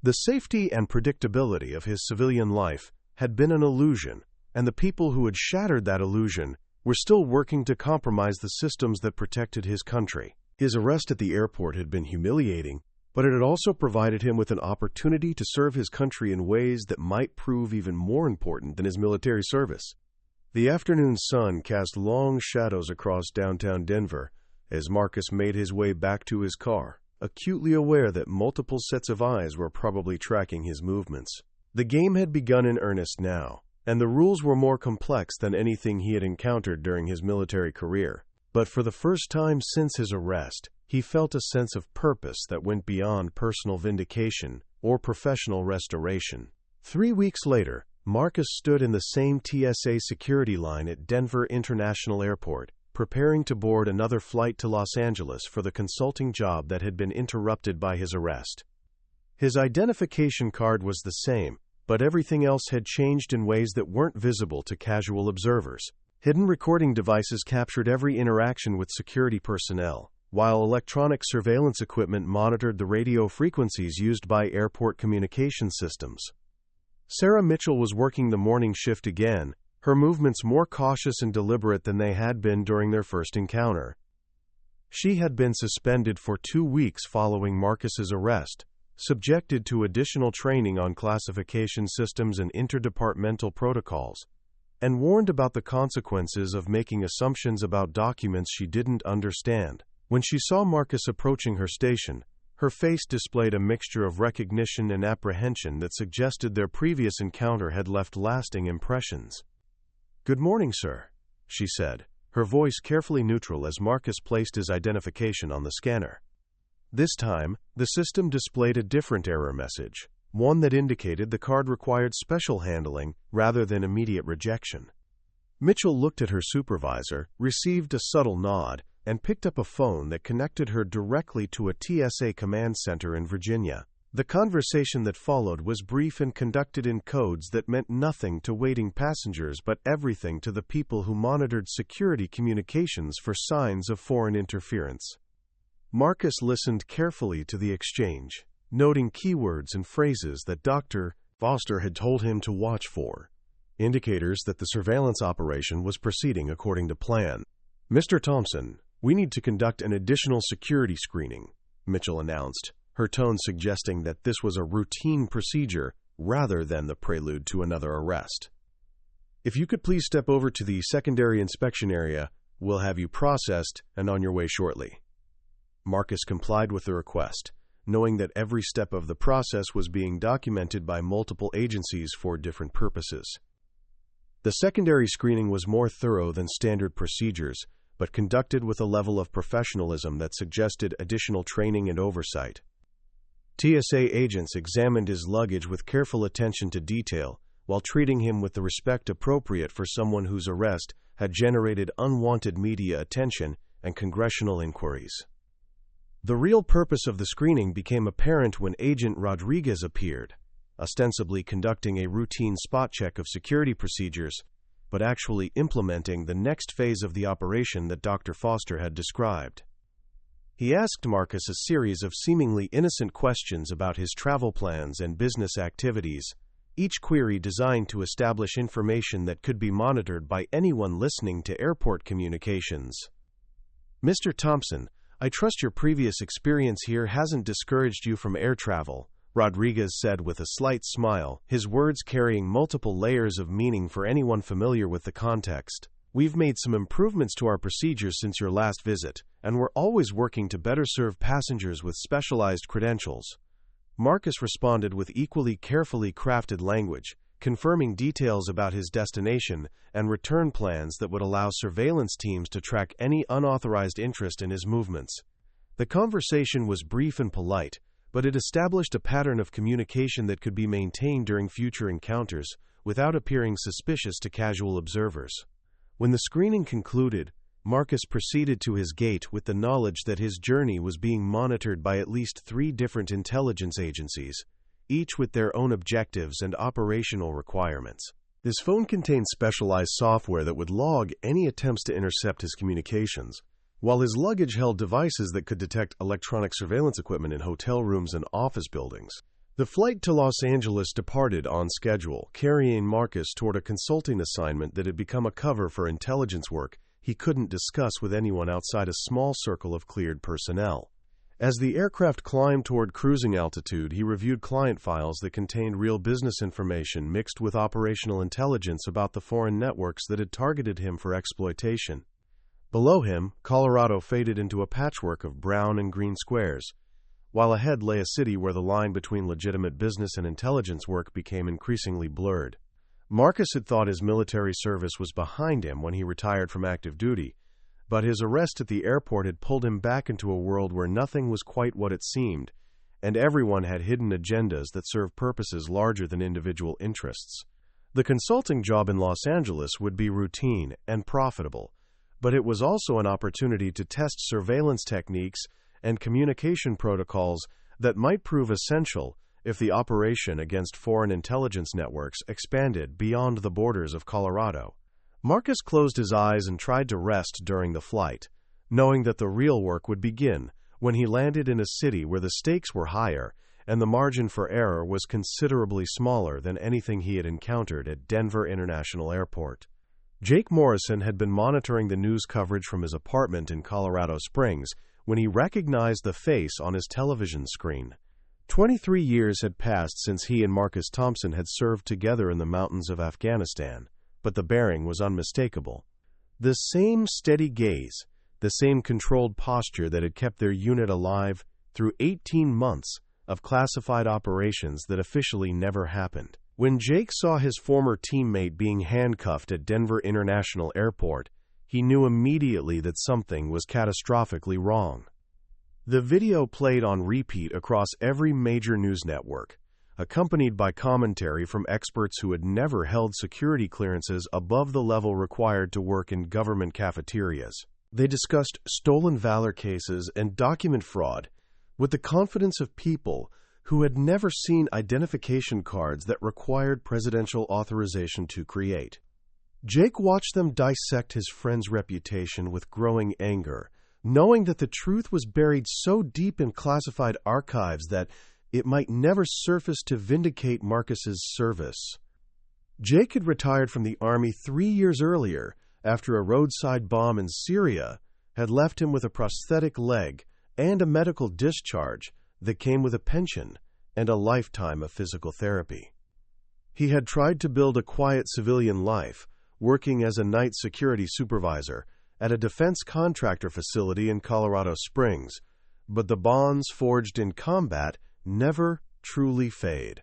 The safety and predictability of his civilian life had been an illusion, and the people who had shattered that illusion were still working to compromise the systems that protected his country. His arrest at the airport had been humiliating, but it had also provided him with an opportunity to serve his country in ways that might prove even more important than his military service. The afternoon sun cast long shadows across downtown Denver as Marcus made his way back to his car, acutely aware that multiple sets of eyes were probably tracking his movements. The game had begun in earnest now, and the rules were more complex than anything he had encountered during his military career. But for the first time since his arrest, he felt a sense of purpose that went beyond personal vindication or professional restoration. 3 weeks later, Marcus stood in the same TSA security line at Denver International Airport, preparing to board another flight to Los Angeles for the consulting job that had been interrupted by his arrest. His identification card was the same, but everything else had changed in ways that weren't visible to casual observers. Hidden recording devices captured every interaction with security personnel, while electronic surveillance equipment monitored the radio frequencies used by airport communication systems. Sarah Mitchell was working the morning shift again, her movements more cautious and deliberate than they had been during their first encounter. She had been suspended for 2 weeks following Marcus's arrest, subjected to additional training on classification systems and interdepartmental protocols, and warned about the consequences of making assumptions about documents she didn't understand. When she saw Marcus approaching her station, her face displayed a mixture of recognition and apprehension that suggested their previous encounter had left lasting impressions. "Good morning, sir," she said, her voice carefully neutral as Marcus placed his identification on the scanner. This time, the system displayed a different error message, one that indicated the card required special handling rather than immediate rejection. Mitchell looked at her supervisor, received a subtle nod, and picked up a phone that connected her directly to a TSA command center in Virginia. The conversation that followed was brief and conducted in codes that meant nothing to waiting passengers but everything to the people who monitored security communications for signs of foreign interference. Marcus listened carefully to the exchange, noting keywords and phrases that Dr. Foster had told him to watch for, indicators that the surveillance operation was proceeding according to plan. "Mr. Thompson, we need to conduct an additional security screening," Mitchell announced, her tone suggesting that this was a routine procedure rather than the prelude to another arrest. If you could please step over to the secondary inspection area, we'll have you processed and on your way shortly." Marcus complied with the request, knowing that every step of the process was being documented by multiple agencies for different purposes. The secondary screening was more thorough than standard procedures, but conducted with a level of professionalism that suggested additional training and oversight. TSA agents examined his luggage with careful attention to detail, while treating him with the respect appropriate for someone whose arrest had generated unwanted media attention and congressional inquiries. The real purpose of the screening became apparent when Agent Rodriguez appeared, ostensibly conducting a routine spot check of security procedures, but actually implementing the next phase of the operation that Dr. Foster had described. He asked Marcus a series of seemingly innocent questions about his travel plans and business activities, each query designed to establish information that could be monitored by anyone listening to airport communications. "Mr. Thompson, I trust your previous experience here hasn't discouraged you from air travel," Rodriguez said with a slight smile, his words carrying multiple layers of meaning for anyone familiar with the context. "We've made some improvements to our procedures since your last visit, and we're always working to better serve passengers with specialized credentials." Marcus responded with equally carefully crafted language, confirming details about his destination and return plans that would allow surveillance teams to track any unauthorized interest in his movements. The conversation was brief and polite, but it established a pattern of communication that could be maintained during future encounters without appearing suspicious to casual observers. When the screening concluded, Marcus proceeded to his gate with the knowledge that his journey was being monitored by at least 3 different intelligence agencies, each with their own objectives and operational requirements. His phone contained specialized software that would log any attempts to intercept his communications, while his luggage held devices that could detect electronic surveillance equipment in hotel rooms and office buildings. The flight to Los Angeles departed on schedule, carrying Marcus toward a consulting assignment that had become a cover for intelligence work he couldn't discuss with anyone outside a small circle of cleared personnel. As the aircraft climbed toward cruising altitude, he reviewed client files that contained real business information mixed with operational intelligence about the foreign networks that had targeted him for exploitation. Below him, Colorado faded into a patchwork of brown and green squares, while ahead lay a city where the line between legitimate business and intelligence work became increasingly blurred. Marcus had thought his military service was behind him when he retired from active duty, but his arrest at the airport had pulled him back into a world where nothing was quite what it seemed, and everyone had hidden agendas that served purposes larger than individual interests. The consulting job in Los Angeles would be routine and profitable, but it was also an opportunity to test surveillance techniques and communication protocols that might prove essential if the operation against foreign intelligence networks expanded beyond the borders of Colorado. Marcus closed his eyes and tried to rest during the flight, knowing that the real work would begin when he landed in a city where the stakes were higher and the margin for error was considerably smaller than anything he had encountered at Denver International Airport. Jake Morrison had been monitoring the news coverage from his apartment in Colorado Springs when he recognized the face on his television screen. 23 years had passed since he and Marcus Thompson had served together in the mountains of Afghanistan, but the bearing was unmistakable. The same steady gaze, the same controlled posture that had kept their unit alive through 18 months of classified operations that officially never happened. When Jake saw his former teammate being handcuffed at Denver International Airport, he knew immediately that something was catastrophically wrong. The video played on repeat across every major news network, accompanied by commentary from experts who had never held security clearances above the level required to work in government cafeterias. They discussed stolen valor cases and document fraud with the confidence of people who had never seen identification cards that required presidential authorization to create. Jake watched them dissect his friend's reputation with growing anger, knowing that the truth was buried so deep in classified archives that it might never surface to vindicate Marcus's service. Jake had retired from the Army 3 years earlier after a roadside bomb in Syria had left him with a prosthetic leg and a medical discharge that came with a pension and a lifetime of physical therapy. He had tried to build a quiet civilian life, working as a night security supervisor at a defense contractor facility in Colorado Springs, but the bonds forged in combat never truly fade.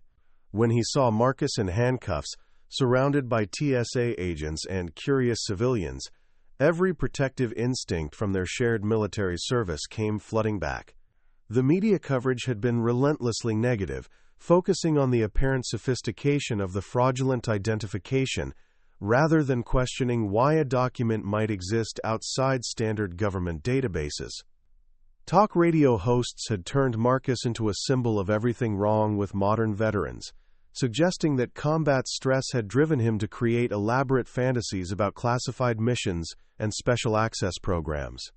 When he saw Marcus in handcuffs, surrounded by TSA agents and curious civilians, every protective instinct from their shared military service came flooding back. The media coverage had been relentlessly negative, focusing on the apparent sophistication of the fraudulent identification rather than questioning why a document might exist outside standard government databases. Talk radio hosts had turned Marcus into a symbol of everything wrong with modern veterans, suggesting that combat stress had driven him to create elaborate fantasies about classified missions and special access programs.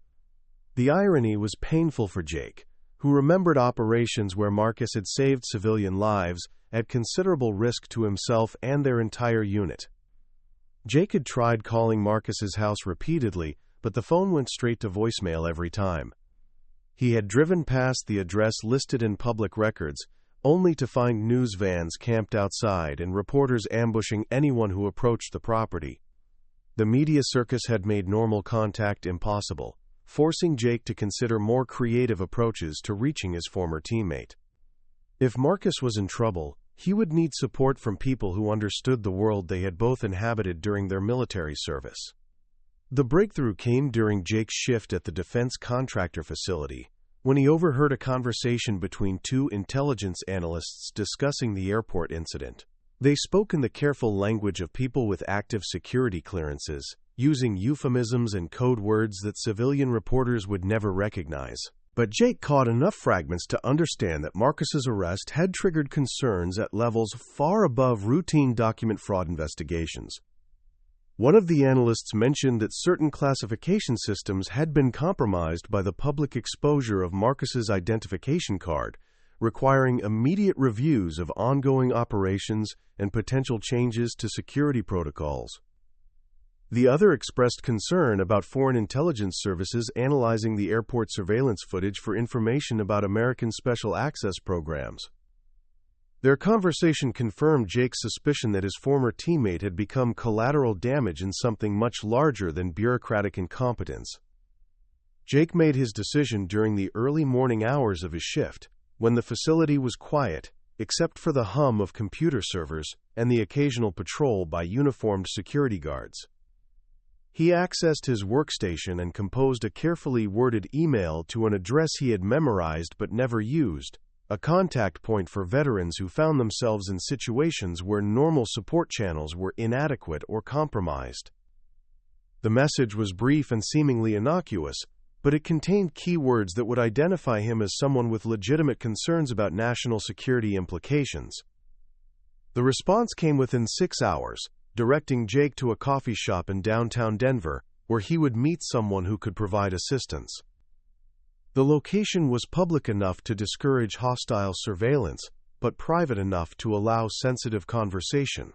The irony was painful for Jake, who remembered operations where Marcus had saved civilian lives at considerable risk to himself and their entire unit. Jake had tried calling Marcus's house repeatedly, but the phone went straight to voicemail every time. He had driven past the address listed in public records, only to find news vans camped outside and reporters ambushing anyone who approached the property. The media circus had made normal contact impossible, forcing Jake to consider more creative approaches to reaching his former teammate. If Marcus was in trouble, he would need support from people who understood the world they had both inhabited during their military service. The breakthrough came during Jake's shift at the defense contractor facility, when he overheard a conversation between two intelligence analysts discussing the airport incident. They spoke in the careful language of people with active security clearances, using euphemisms and code words that civilian reporters would never recognize. But Jake caught enough fragments to understand that Marcus's arrest had triggered concerns at levels far above routine document fraud investigations. One of the analysts mentioned that certain classification systems had been compromised by the public exposure of Marcus's identification card, requiring immediate reviews of ongoing operations and potential changes to security protocols. The other expressed concern about foreign intelligence services analyzing the airport surveillance footage for information about American special access programs. Their conversation confirmed Jake's suspicion that his former teammate had become collateral damage in something much larger than bureaucratic incompetence. Jake made his decision during the early morning hours of his shift, when the facility was quiet, except for the hum of computer servers and the occasional patrol by uniformed security guards. He accessed his workstation and composed a carefully worded email to an address he had memorized but never used, a contact point for veterans who found themselves in situations where normal support channels were inadequate or compromised. The message was brief and seemingly innocuous, but it contained keywords that would identify him as someone with legitimate concerns about national security implications. The response came within 6 hours, directing Jake to a coffee shop in downtown Denver, where he would meet someone who could provide assistance. The location was public enough to discourage hostile surveillance, but private enough to allow sensitive conversation.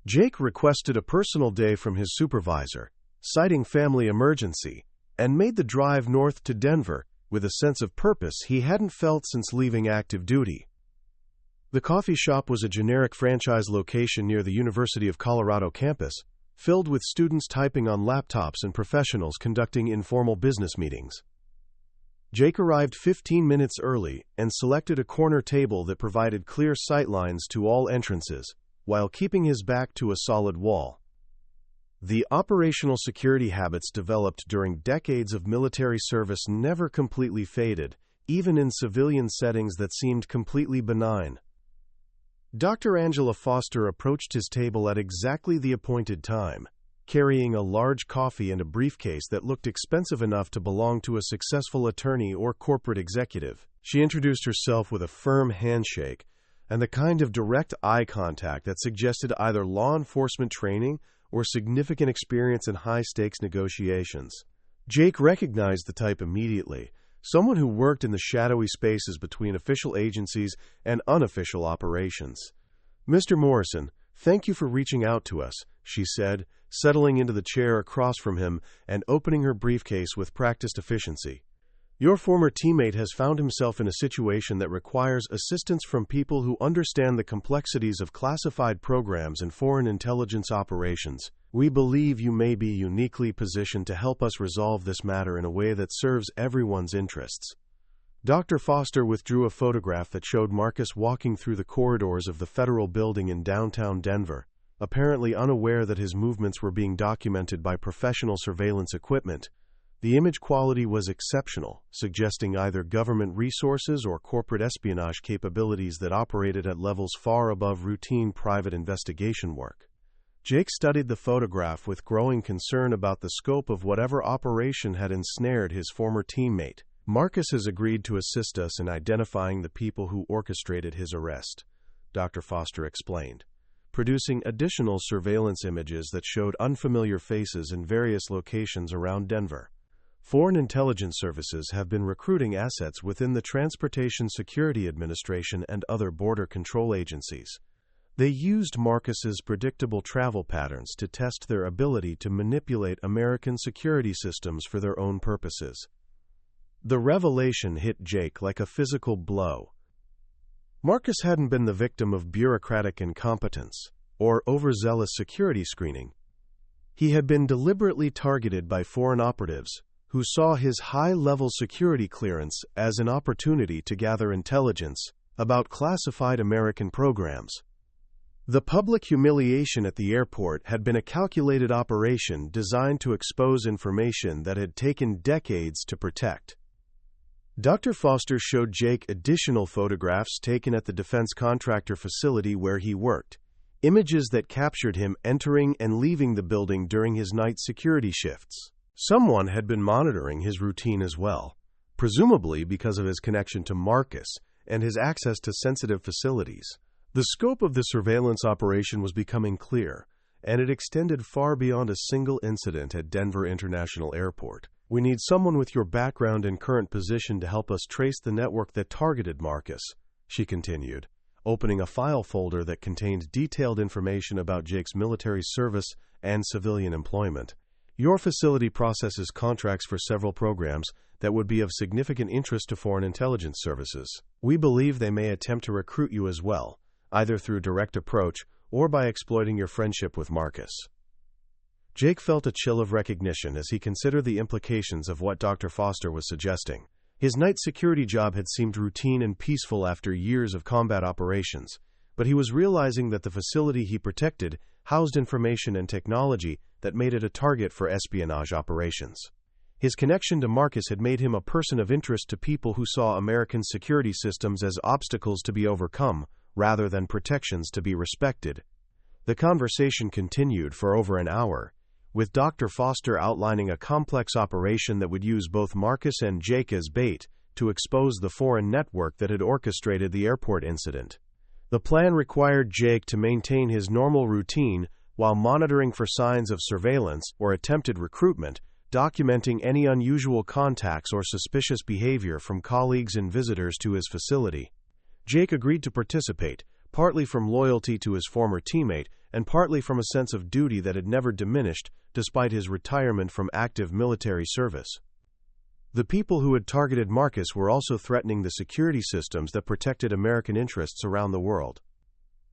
Jake requested a personal day from his supervisor, citing family emergency, and made the drive north to Denver with a sense of purpose he hadn't felt since leaving active duty. The coffee shop was a generic franchise location near the University of Colorado campus, filled with students typing on laptops and professionals conducting informal business meetings. Jake arrived 15 minutes early and selected a corner table that provided clear sightlines to all entrances, while keeping his back to a solid wall. The operational security habits developed during decades of military service never completely faded, even in civilian settings that seemed completely benign. Dr. Angela Foster approached his table at exactly the appointed time, carrying a large coffee and a briefcase that looked expensive enough to belong to a successful attorney or corporate executive. She introduced herself with a firm handshake and the kind of direct eye contact that suggested either law enforcement training or significant experience in high-stakes negotiations. Jake recognized the type immediately, someone who worked in the shadowy spaces between official agencies and unofficial operations. "Mr. Morrison, thank you for reaching out to us," she said, settling into the chair across from him and opening her briefcase with practiced efficiency. Your former teammate has found himself in a situation that requires assistance from people who understand the complexities of classified programs and foreign intelligence operations. We believe you may be uniquely positioned to help us resolve this matter in a way that serves everyone's interests. Dr. Foster withdrew a photograph that showed Marcus walking through the corridors of the federal building in downtown Denver, apparently unaware that his movements were being documented by professional surveillance equipment. The image quality was exceptional, suggesting either government resources or corporate espionage capabilities that operated at levels far above routine private investigation work. Jake studied the photograph with growing concern about the scope of whatever operation had ensnared his former teammate. Marcus has agreed to assist us in identifying the people who orchestrated his arrest, Dr. Foster explained, producing additional surveillance images that showed unfamiliar faces in various locations around Denver. Foreign intelligence services have been recruiting assets within the Transportation Security Administration and other border control agencies. They used Marcus's predictable travel patterns to test their ability to manipulate American security systems for their own purposes. The revelation hit Jake like a physical blow. Marcus hadn't been the victim of bureaucratic incompetence or overzealous security screening. He had been deliberately targeted by foreign operatives who saw his high-level security clearance as an opportunity to gather intelligence about classified American programs. The public humiliation at the airport had been a calculated operation designed to expose information that had taken decades to protect. Dr. Foster showed Jake additional photographs taken at the defense contractor facility where he worked, images that captured him entering and leaving the building during his night security shifts. Someone had been monitoring his routine as well, presumably because of his connection to Marcus and his access to sensitive facilities. The scope of the surveillance operation was becoming clear, and it extended far beyond a single incident at Denver International Airport. We need someone with your background and current position to help us trace the network that targeted Marcus, she continued, opening a file folder that contained detailed information about Jake's military service and civilian employment. Your facility processes contracts for several programs that would be of significant interest to foreign intelligence services. We believe they may attempt to recruit you as well, either through direct approach or by exploiting your friendship with Marcus. Jake felt a chill of recognition as he considered the implications of what Dr. Foster was suggesting. His night security job had seemed routine and peaceful after years of combat operations, but he was realizing that the facility he protected housed information and technology that made it a target for espionage operations. His connection to Marcus had made him a person of interest to people who saw American security systems as obstacles to be overcome rather than protections to be respected. The conversation continued for over an hour, with Dr. Foster outlining a complex operation that would use both Marcus and Jake as bait to expose the foreign network that had orchestrated the airport incident. The plan required Jake to maintain his normal routine while monitoring for signs of surveillance or attempted recruitment, documenting any unusual contacts or suspicious behavior from colleagues and visitors to his facility. Jake agreed to participate, partly from loyalty to his former teammate and partly from a sense of duty that had never diminished despite his retirement from active military service. The people who had targeted Marcus were also threatening the security systems that protected American interests around the world.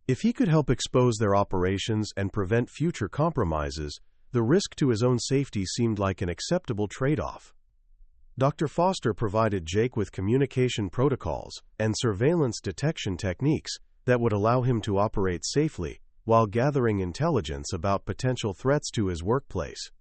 If he could help expose their operations and prevent future compromises, the risk to his own safety seemed like an acceptable trade-off. Dr. Foster provided Jake with communication protocols and surveillance detection techniques that would allow him to operate safely while gathering intelligence about potential threats to his workplace.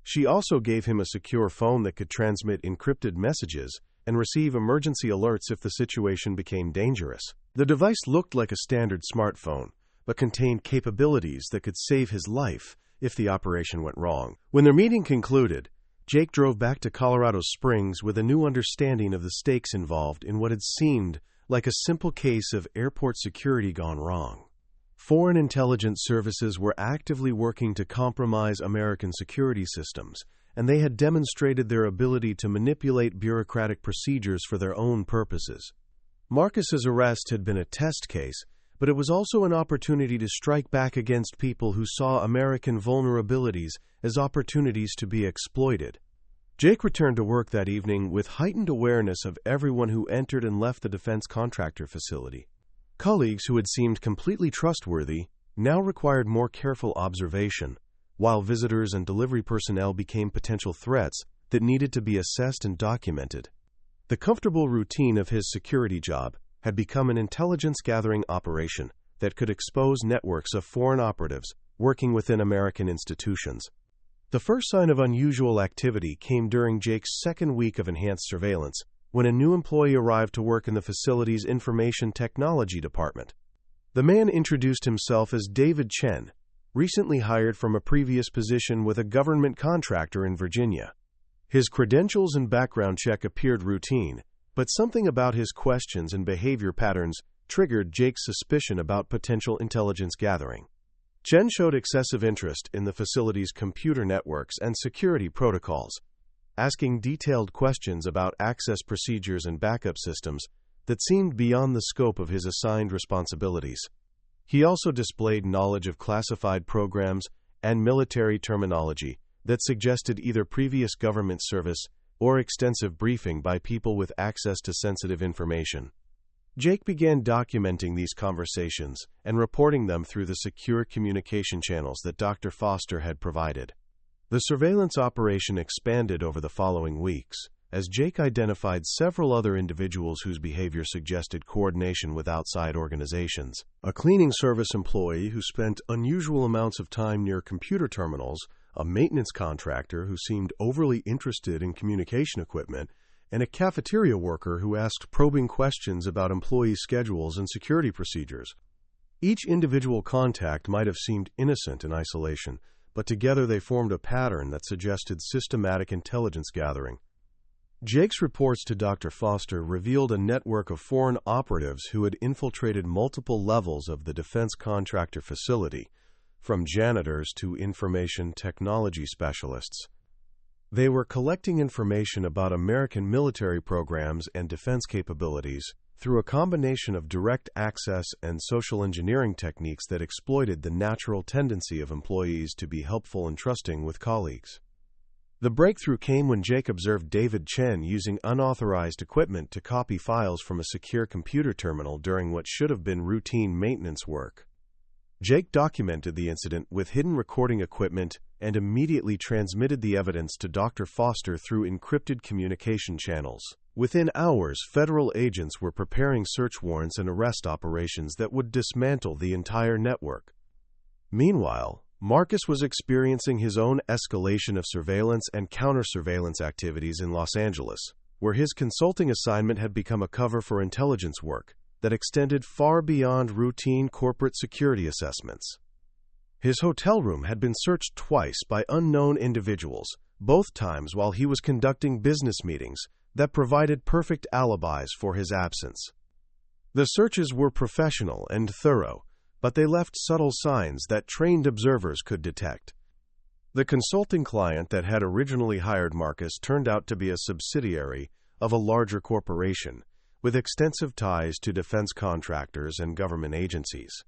She also gave him a secure phone that could transmit encrypted messages and receive emergency alerts if the situation became dangerous. The device looked like a standard smartphone, but contained capabilities that could save his life if the operation went wrong. When their meeting concluded, Jake drove back to Colorado Springs with a new understanding of the stakes involved in what had seemed like a simple case of airport security gone wrong. Foreign intelligence services were actively working to compromise American security systems, and they had demonstrated their ability to manipulate bureaucratic procedures for their own purposes. Marcus's arrest had been a test case, but it was also an opportunity to strike back against people who saw American vulnerabilities as opportunities to be exploited. Jake returned to work that evening with heightened awareness of everyone who entered and left the defense contractor facility. Colleagues who had seemed completely trustworthy now required more careful observation, while visitors and delivery personnel became potential threats that needed to be assessed and documented. The comfortable routine of his security job had become an intelligence-gathering operation that could expose networks of foreign operatives working within American institutions. The first sign of unusual activity came during Jake's second week of enhanced surveillance, when a new employee arrived to work in the facility's information technology department. The man introduced himself as David Chen, recently hired from a previous position with a government contractor in Virginia. His credentials and background check appeared routine, but something about his questions and behavior patterns triggered Jake's suspicion about potential intelligence gathering. Chen showed excessive interest in the facility's computer networks and security protocols, asking detailed questions about access procedures and backup systems that seemed beyond the scope of his assigned responsibilities. He also displayed knowledge of classified programs and military terminology that suggested either previous government service or extensive briefing by people with access to sensitive information. Jake began documenting these conversations and reporting them through the secure communication channels that Dr. Foster had provided. The surveillance operation expanded over the following weeks, as Jake identified several other individuals whose behavior suggested coordination with outside organizations. A cleaning service employee who spent unusual amounts of time near computer terminals, a maintenance contractor who seemed overly interested in communication equipment, and a cafeteria worker who asked probing questions about employee schedules and security procedures. Each individual contact might have seemed innocent in isolation, but together they formed a pattern that suggested systematic intelligence gathering. Jake's reports to Dr. Foster revealed a network of foreign operatives who had infiltrated multiple levels of the defense contractor facility, from janitors to information technology specialists. They were collecting information about American military programs and defense capabilities through a combination of direct access and social engineering techniques that exploited the natural tendency of employees to be helpful and trusting with colleagues. The breakthrough came when Jake observed David Chen using unauthorized equipment to copy files from a secure computer terminal during what should have been routine maintenance work. Jake documented the incident with hidden recording equipment and immediately transmitted the evidence to Dr. Foster through encrypted communication channels. Within hours, federal agents were preparing search warrants and arrest operations that would dismantle the entire network. Meanwhile, Marcus was experiencing his own escalation of surveillance and counter-surveillance activities in Los Angeles, where his consulting assignment had become a cover for intelligence work that extended far beyond routine corporate security assessments. His hotel room had been searched twice by unknown individuals, both times while he was conducting business meetings that provided perfect alibis for his absence. The searches were professional and thorough, but they left subtle signs that trained observers could detect. The consulting client that had originally hired Marcus turned out to be a subsidiary of a larger corporation, with extensive ties to defense contractors and government agencies.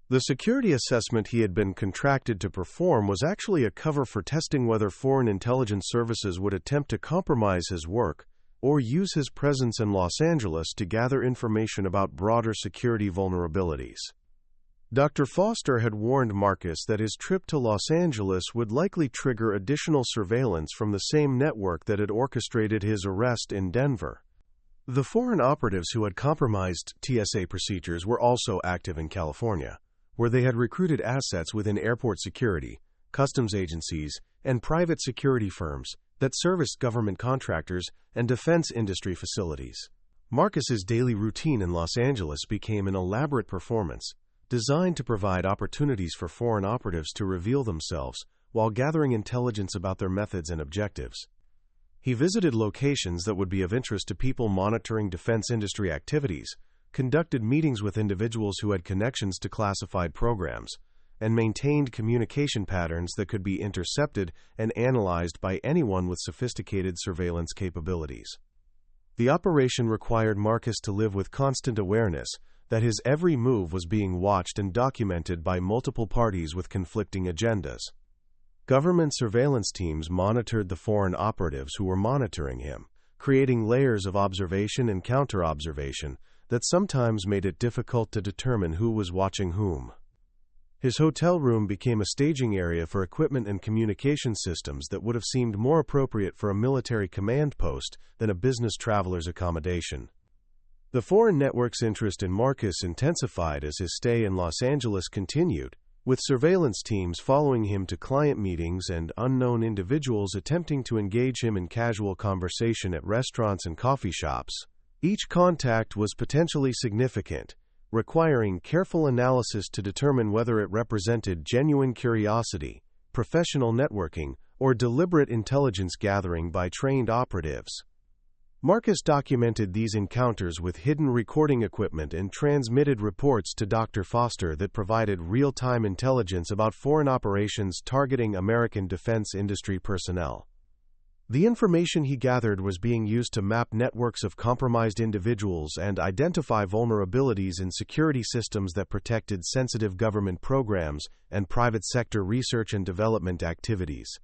The security assessment he had been contracted to perform was actually a cover for testing whether foreign intelligence services would attempt to compromise his work or use his presence in Los Angeles to gather information about broader security vulnerabilities. Dr. Foster had warned Marcus that his trip to Los Angeles would likely trigger additional surveillance from the same network that had orchestrated his arrest in Denver. The foreign operatives who had compromised TSA procedures were also active in California, where they had recruited assets within airport security, customs agencies, and private security firms that serviced government contractors and defense industry facilities. Marcus's daily routine in Los Angeles became an elaborate performance designed to provide opportunities for foreign operatives to reveal themselves while gathering intelligence about their methods and objectives. He visited locations that would be of interest to people monitoring defense industry activities, conducted meetings with individuals who had connections to classified programs, and maintained communication patterns that could be intercepted and analyzed by anyone with sophisticated surveillance capabilities. The operation required Marcus to live with constant awareness that his every move was being watched and documented by multiple parties with conflicting agendas. Government surveillance teams monitored the foreign operatives who were monitoring him, creating layers of observation and counter-observation that sometimes made it difficult to determine who was watching whom. His hotel room became a staging area for equipment and communication systems that would have seemed more appropriate for a military command post than a business traveler's accommodation. The foreign network's interest in Marcus intensified as his stay in Los Angeles continued, with surveillance teams following him to client meetings and unknown individuals attempting to engage him in casual conversation at restaurants and coffee shops. Each contact was potentially significant, requiring careful analysis to determine whether it represented genuine curiosity, professional networking, or deliberate intelligence gathering by trained operatives. Marcus documented these encounters with hidden recording equipment and transmitted reports to Dr. Foster that provided real-time intelligence about foreign operations targeting American defense industry personnel. The information he gathered was being used to map networks of compromised individuals and identify vulnerabilities in security systems that protected sensitive government programs and private sector research and development activities.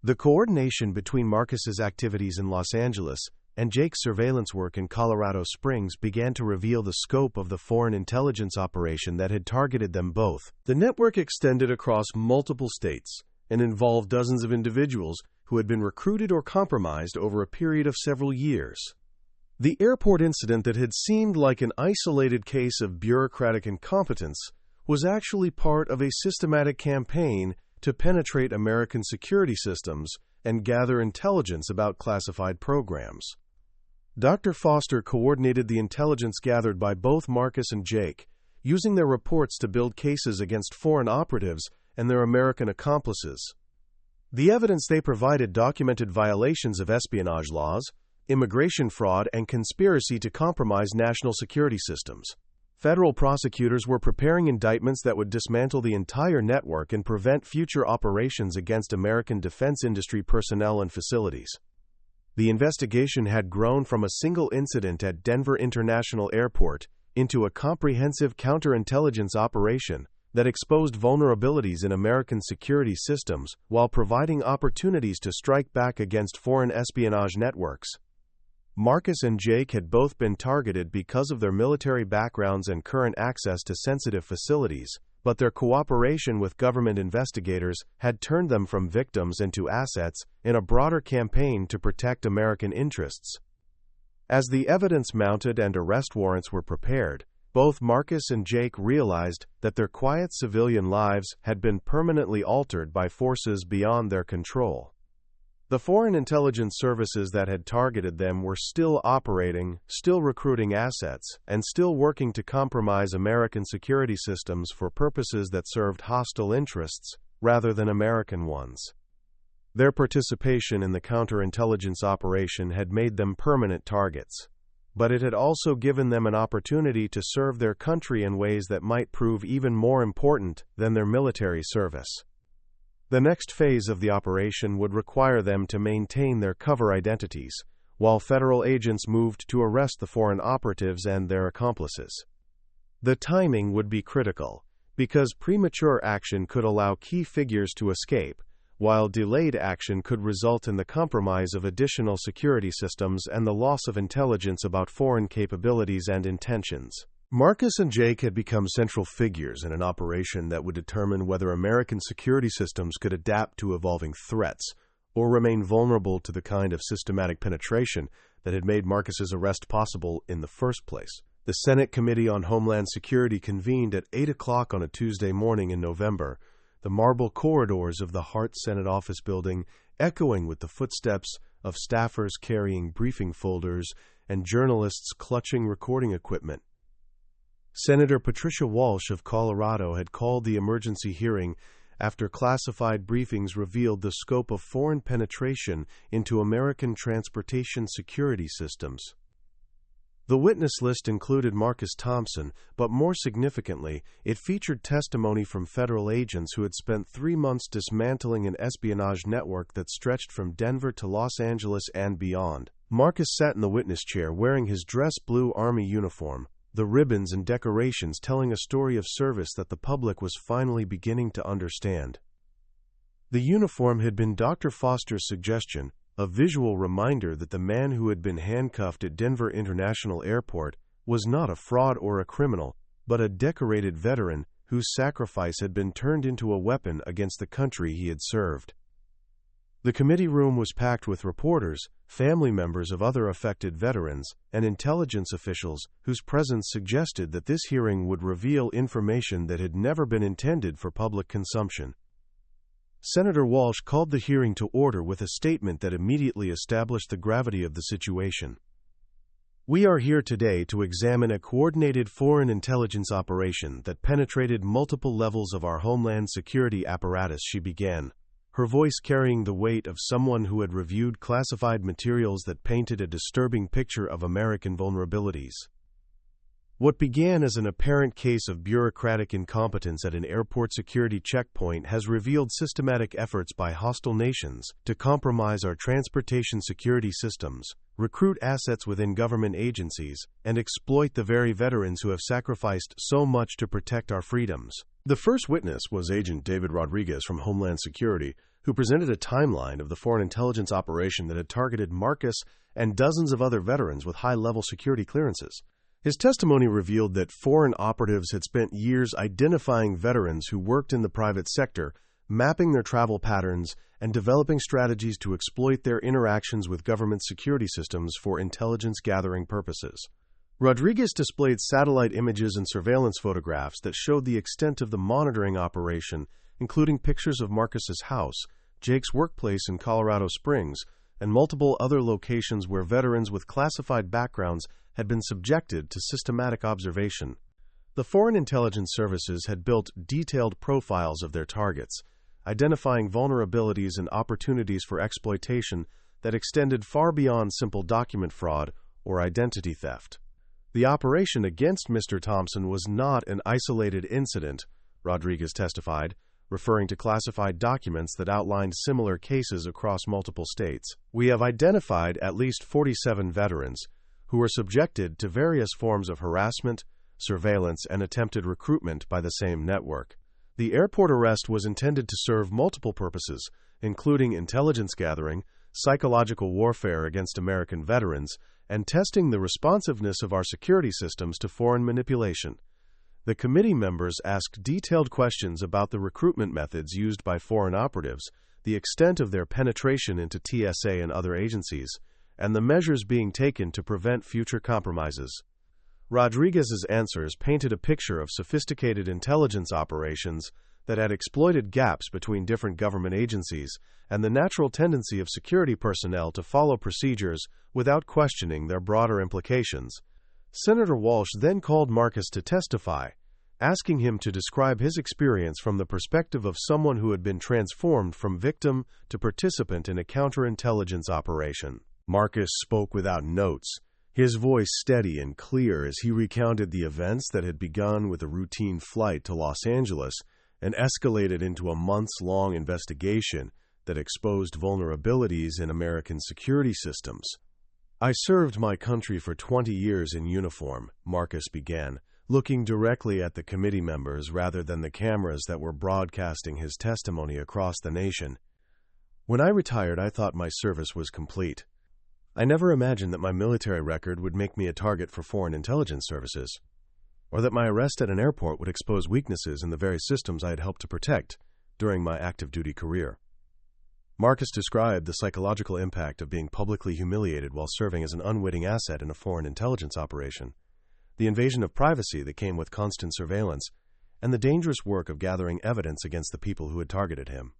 The coordination between Marcus's activities in Los Angeles and Jake's surveillance work in Colorado Springs began to reveal the scope of the foreign intelligence operation that had targeted them both. The network extended across multiple states and involved dozens of individuals who had been recruited or compromised over a period of several years. The airport incident that had seemed like an isolated case of bureaucratic incompetence was actually part of a systematic campaign to penetrate American security systems and gather intelligence about classified programs. Dr. Foster coordinated the intelligence gathered by both Marcus and Jake, using their reports to build cases against foreign operatives and their American accomplices. The evidence they provided documented violations of espionage laws, immigration fraud, and conspiracy to compromise national security systems. Federal prosecutors were preparing indictments that would dismantle the entire network and prevent future operations against American defense industry personnel and facilities. The investigation had grown from a single incident at Denver International Airport into a comprehensive counterintelligence operation that exposed vulnerabilities in American security systems while providing opportunities to strike back against foreign espionage networks. Marcus and Jake had both been targeted because of their military backgrounds and current access to sensitive facilities, but their cooperation with government investigators had turned them from victims into assets in a broader campaign to protect American interests. As the evidence mounted and arrest warrants were prepared, both Marcus and Jake realized that their quiet civilian lives had been permanently altered by forces beyond their control. The foreign intelligence services that had targeted them were still operating, still recruiting assets, and still working to compromise American security systems for purposes that served hostile interests rather than American ones. Their participation in the counterintelligence operation had made them permanent targets, but it had also given them an opportunity to serve their country in ways that might prove even more important than their military service. The next phase of the operation would require them to maintain their cover identities, while federal agents moved to arrest the foreign operatives and their accomplices. The timing would be critical, because premature action could allow key figures to escape, while delayed action could result in the compromise of additional security systems and the loss of intelligence about foreign capabilities and intentions. Marcus and Jake had become central figures in an operation that would determine whether American security systems could adapt to evolving threats or remain vulnerable to the kind of systematic penetration that had made Marcus's arrest possible in the first place. The Senate Committee on Homeland Security convened at 8 o'clock on a Tuesday morning in November, the marble corridors of the Hart Senate Office Building echoing with the footsteps of staffers carrying briefing folders and journalists clutching recording equipment. Senator Patricia Walsh of Colorado had called the emergency hearing after classified briefings revealed the scope of foreign penetration into American transportation security systems. The witness list included Marcus Thompson, but more significantly, it featured testimony from federal agents who had spent 3 months dismantling an espionage network that stretched from Denver to Los Angeles and beyond. Marcus sat in the witness chair wearing his dress blue Army uniform, the ribbons and decorations telling a story of service that the public was finally beginning to understand. The uniform had been Dr. Foster's suggestion, a visual reminder that the man who had been handcuffed at Denver International Airport was not a fraud or a criminal, but a decorated veteran whose sacrifice had been turned into a weapon against the country he had served. The committee room was packed with reporters, family members of other affected veterans, and intelligence officials whose presence suggested that this hearing would reveal information that had never been intended for public consumption. Senator Walsh called the hearing to order with a statement that immediately established the gravity of the situation. "We are here today to examine a coordinated foreign intelligence operation that penetrated multiple levels of our Homeland Security apparatus," she began, her voice carrying the weight of someone who had reviewed classified materials that painted a disturbing picture of American vulnerabilities. What began as an apparent case of bureaucratic incompetence at an airport security checkpoint has revealed systematic efforts by hostile nations to compromise our transportation security systems, recruit assets within government agencies, and exploit the very veterans who have sacrificed so much to protect our freedoms. The first witness was Agent David Rodriguez from Homeland Security, who presented a timeline of the foreign intelligence operation that had targeted Marcus and dozens of other veterans with high-level security clearances. His testimony revealed that foreign operatives had spent years identifying veterans who worked in the private sector, mapping their travel patterns, and developing strategies to exploit their interactions with government security systems for intelligence-gathering purposes. Rodriguez displayed satellite images and surveillance photographs that showed the extent of the monitoring operation, including pictures of Marcus's house, Jake's workplace in Colorado Springs, and multiple other locations where veterans with classified backgrounds had been subjected to systematic observation. The Foreign Intelligence Services had built detailed profiles of their targets, identifying vulnerabilities and opportunities for exploitation that extended far beyond simple document fraud or identity theft. The operation against Mr. Thompson was not an isolated incident, Rodriguez testified, referring to classified documents that outlined similar cases across multiple states. "We have identified at least 47 veterans who were subjected to various forms of harassment, surveillance, and attempted recruitment by the same network. The airport arrest was intended to serve multiple purposes, including intelligence gathering, psychological warfare against American veterans, and testing the responsiveness of our security systems to foreign manipulation." The committee members asked detailed questions about the recruitment methods used by foreign operatives, the extent of their penetration into TSA and other agencies, and the measures being taken to prevent future compromises. Rodriguez's answers painted a picture of sophisticated intelligence operations that had exploited gaps between different government agencies and the natural tendency of security personnel to follow procedures without questioning their broader implications. Senator Walsh then called Marcus to testify, asking him to describe his experience from the perspective of someone who had been transformed from victim to participant in a counterintelligence operation. Marcus spoke without notes, his voice steady and clear as he recounted the events that had begun with a routine flight to Los Angeles and escalated into a months-long investigation that exposed vulnerabilities in American security systems. "I served my country for 20 years in uniform," Marcus began, looking directly at the committee members rather than the cameras that were broadcasting his testimony across the nation. "When I retired, I thought my service was complete. I never imagined that my military record would make me a target for foreign intelligence services, or that my arrest at an airport would expose weaknesses in the very systems I had helped to protect during my active duty career." Marcus described the psychological impact of being publicly humiliated while serving as an unwitting asset in a foreign intelligence operation, the invasion of privacy that came with constant surveillance, and the dangerous work of gathering evidence against the people who had targeted him.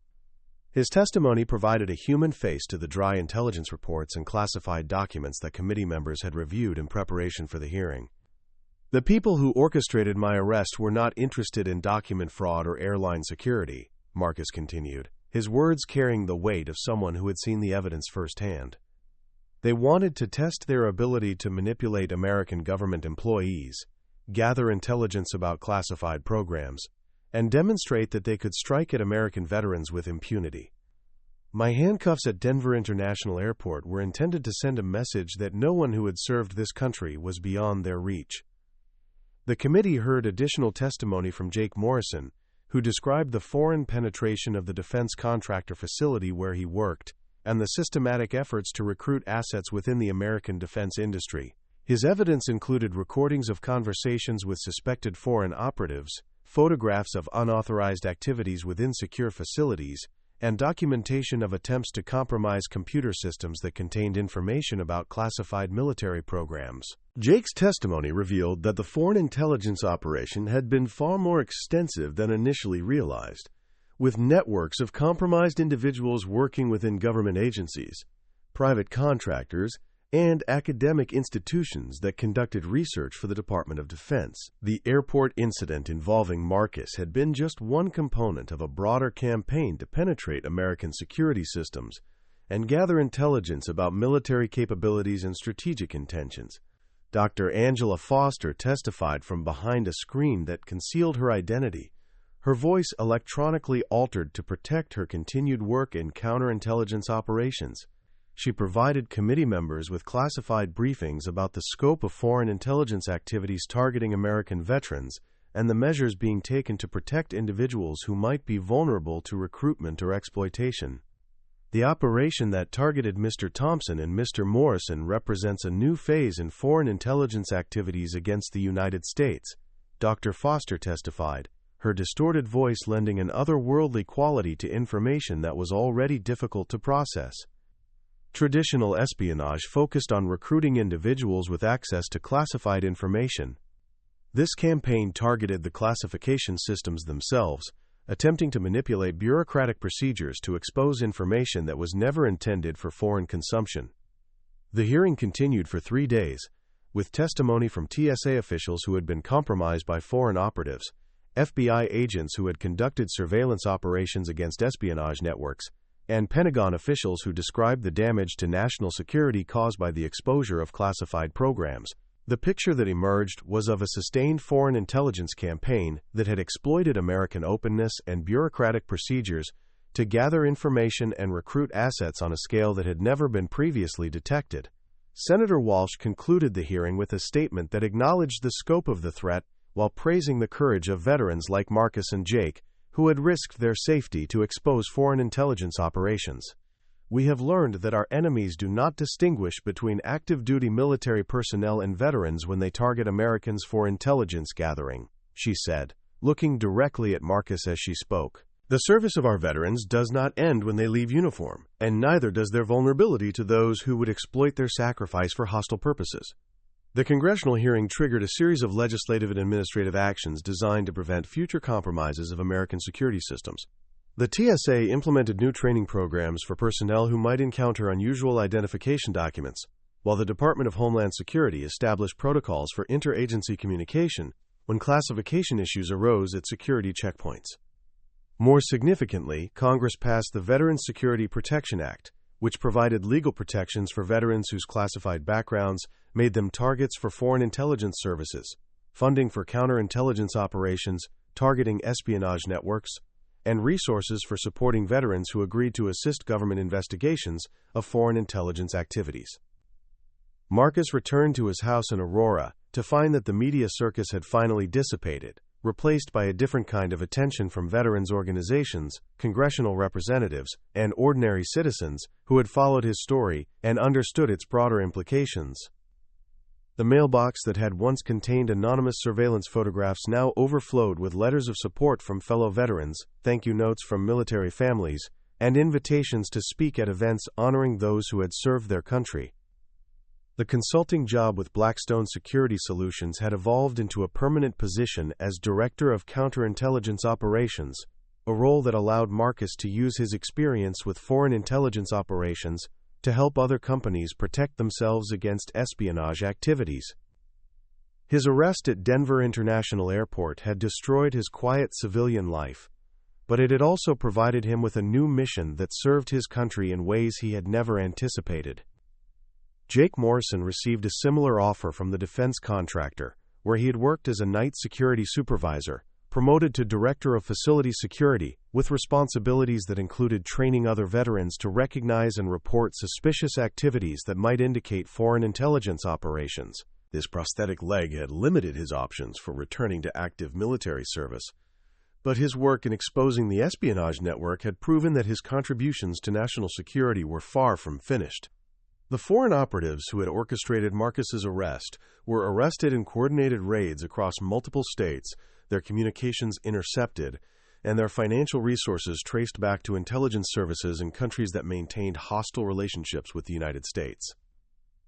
His testimony provided a human face to the dry intelligence reports and classified documents that committee members had reviewed in preparation for the hearing. "The people who orchestrated my arrest were not interested in document fraud or airline security," Marcus continued, his words carrying the weight of someone who had seen the evidence firsthand. "They wanted to test their ability to manipulate American government employees, gather intelligence about classified programs, and demonstrate that they could strike at American veterans with impunity. My handcuffs at Denver International Airport were intended to send a message that no one who had served this country was beyond their reach." The committee heard additional testimony from Jake Morrison, who described the foreign penetration of the defense contractor facility where he worked and the systematic efforts to recruit assets within the American defense industry. His evidence included recordings of conversations with suspected foreign operatives, photographs of unauthorized activities within secure facilities, and documentation of attempts to compromise computer systems that contained information about classified military programs. Jake's testimony revealed that the foreign intelligence operation had been far more extensive than initially realized, with networks of compromised individuals working within government agencies, private contractors, and academic institutions that conducted research for the Department of Defense. The airport incident involving Marcus had been just one component of a broader campaign to penetrate American security systems and gather intelligence about military capabilities and strategic intentions. Dr. Angela Foster testified from behind a screen that concealed her identity, her voice electronically altered to protect her continued work in counterintelligence operations. She provided committee members with classified briefings about the scope of foreign intelligence activities targeting American veterans and the measures being taken to protect individuals who might be vulnerable to recruitment or exploitation. The operation that targeted Mr. Thompson and Mr. Morrison represents a new phase in foreign intelligence activities against the United States, Dr. Foster testified, her distorted voice lending an otherworldly quality to information that was already difficult to process. Traditional espionage focused on recruiting individuals with access to classified information. This campaign targeted the classification systems themselves, attempting to manipulate bureaucratic procedures to expose information that was never intended for foreign consumption. The hearing continued for 3 days, with testimony from TSA officials who had been compromised by foreign operatives, FBI agents who had conducted surveillance operations against espionage networks, and Pentagon officials who described the damage to national security caused by the exposure of classified programs. The picture that emerged was of a sustained foreign intelligence campaign that had exploited American openness and bureaucratic procedures to gather information and recruit assets on a scale that had never been previously detected. Senator Walsh concluded the hearing with a statement that acknowledged the scope of the threat while praising the courage of veterans like Marcus and Jake, who had risked their safety to expose foreign intelligence operations. We have learned that our enemies do not distinguish between active-duty military personnel and veterans when they target Americans for intelligence gathering, she said, looking directly at Marcus as she spoke. The service of our veterans does not end when they leave uniform, and neither does their vulnerability to those who would exploit their sacrifice for hostile purposes. The congressional hearing triggered a series of legislative and administrative actions designed to prevent future compromises of American security systems. The TSA implemented new training programs for personnel who might encounter unusual identification documents, while the Department of Homeland Security established protocols for interagency communication when classification issues arose at security checkpoints. More significantly, Congress passed the Veterans Security Protection Act, which provided legal protections for veterans whose classified backgrounds made them targets for foreign intelligence services, funding for counterintelligence operations targeting espionage networks, and resources for supporting veterans who agreed to assist government investigations of foreign intelligence activities. Marcus returned to his house in Aurora to find that the media circus had finally dissipated, replaced by a different kind of attention from veterans organizations, congressional representatives, and ordinary citizens who had followed his story and understood its broader implications. The mailbox that had once contained anonymous surveillance photographs now overflowed with letters of support from fellow veterans, thank-you notes from military families, and invitations to speak at events honoring those who had served their country. The consulting job with Blackstone Security Solutions had evolved into a permanent position as Director of Counterintelligence Operations, a role that allowed Marcus to use his experience with foreign intelligence operations to help other companies protect themselves against espionage activities. His arrest at Denver International Airport had destroyed his quiet civilian life, but it had also provided him with a new mission that served his country in ways he had never anticipated. Jake Morrison received a similar offer from the defense contractor, where he had worked as a night security supervisor, promoted to Director of Facility Security, with responsibilities that included training other veterans to recognize and report suspicious activities that might indicate foreign intelligence operations. This prosthetic leg had limited his options for returning to active military service, But his work in exposing the espionage network had proven that his contributions to national security were far from finished. The foreign operatives who had orchestrated Marcus's arrest were arrested in coordinated raids across multiple states, their communications intercepted, and their financial resources traced back to intelligence services in countries that maintained hostile relationships with the United States.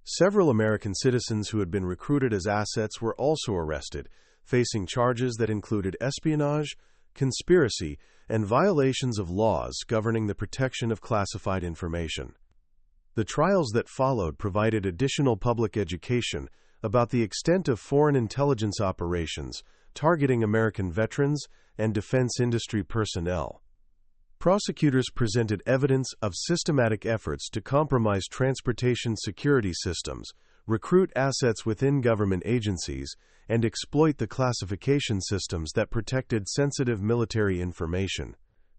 Several American citizens who had been recruited as assets were also arrested, facing charges that included espionage, conspiracy, and violations of laws governing the protection of classified information. The trials that followed provided additional public education about the extent of foreign intelligence operations targeting American veterans and defense industry personnel. Prosecutors presented evidence of systematic efforts to compromise transportation security systems, recruit assets within government agencies, and exploit the classification systems that protected sensitive military information.